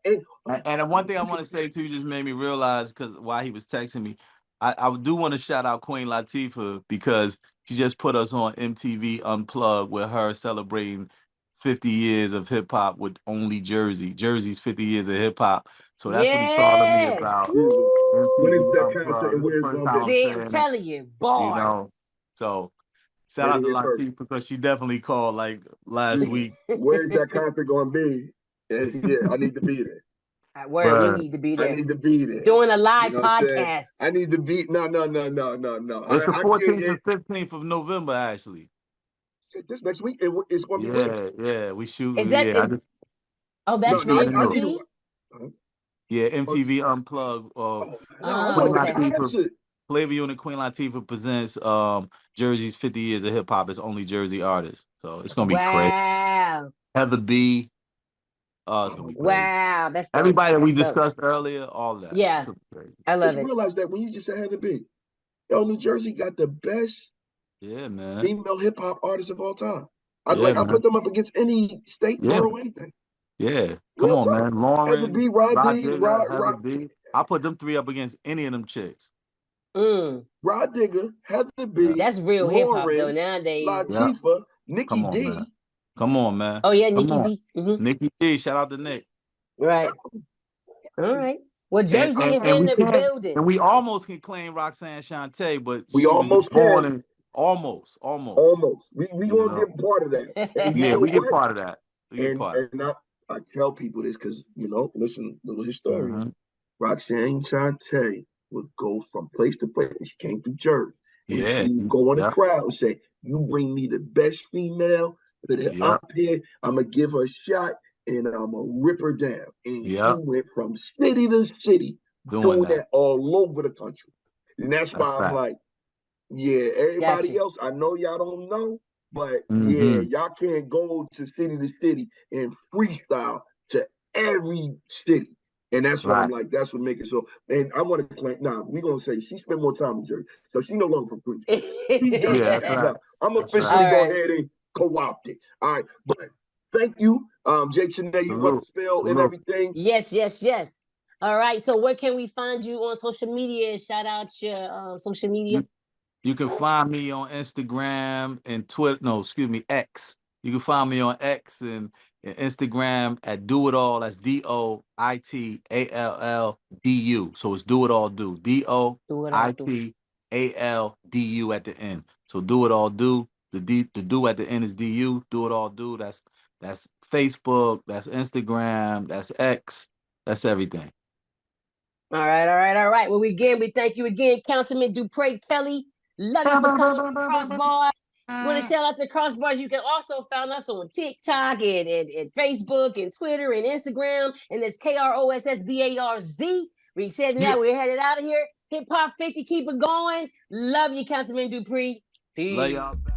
And one thing I want to say too just made me realize, because while he was texting me, I do want to shout out Queen Latifah because she just put us on MTV Unplugged with her celebrating 50 years of hip hop with only Jersey. Jersey's 50 years of hip hop. So that's what he talked to me about. What is that Unplugged. concert and where's First going time See, I'm I'm telling you, bars. You know, so shout out to Latifah because she definitely called like last week. Where's that concert going to be? Yeah, I need to be there. We need to be there. I need to be there. Doing a live podcast. I need to be. No. It's the 14th and 15th of November, actually. This next week, it's going to be Yeah, we shoot. Is that? That's for MTV? Yeah, MTV Unplugged. Okay. Flavor Unit Queen Latifah presents Jersey's 50 years of hip hop. It's only Jersey artists, so it's gonna be crazy. Wow. Heather B. It's gonna be crazy. Wow, that's dope. Everybody that we discussed earlier. All that. Yeah, I love it. Realize that when you just said Heather B. New Jersey got the best. Yeah, man. Female hip hop artists of all time. I put them up against any state, borough, anything. Yeah, come on, man. Lauren, Heather B, Rod Heather B. I put them three up against any of them chicks. Rod Digger, Heather B. That's real hip hop though nowadays. Latifah, Nikki D. Man. Come on, man. Oh yeah, Nikki D. Nikki D. Shout out to Nick. Right. All right. Well, Jersey is in the building, and we almost can claim Roxanne Shante, but we almost can. Almost. We gonna get part of that. Yeah, we get part of that. And I tell people this because listen, little history. Roxanne Shante would go from place to place. She came through Jersey. Yeah, she would go in the crowd and say, "You bring me the best female up here. I'm gonna give her a shot and I'm gonna rip her down." And she went from city to city, doing that all over the country. And that's why I'm like, yeah, everybody else, I know y'all don't know, but y'all can't go to city and freestyle to every city. And that's why I'm like, that's what makes it so. And I want to claim, we're going to say she spent more time in Jersey. So she no longer from Queens. I'm officially go ahead and co-opt it. All right. But thank you, Jake Chene, you want to spell and everything. Yes. All right. So where can we find you on social media? Shout out your social media. You can find me on Instagram and Twitter. No, excuse me, X. You can find me on X and Instagram at Do It All. That's DOITALLDU. So it's Do It All Do. Do it all. Do. DOITALDU at the end. So Do It All Do. The do at the end is DU. Do It All Do. That's Facebook. That's Instagram. That's X. That's everything. All right, all right, all right. Well, we thank you again, Councilman Dupre Kelly. Love you for coming on Crossbars. Want to shout out to Crossbars. You can also find us on TikTok and Facebook and Twitter and Instagram. And it's KROSSBARZ. We said that we're headed out of here. Hip Hop 50, keep it going. Love you, Councilman Dupree. Peace. Love y'all back.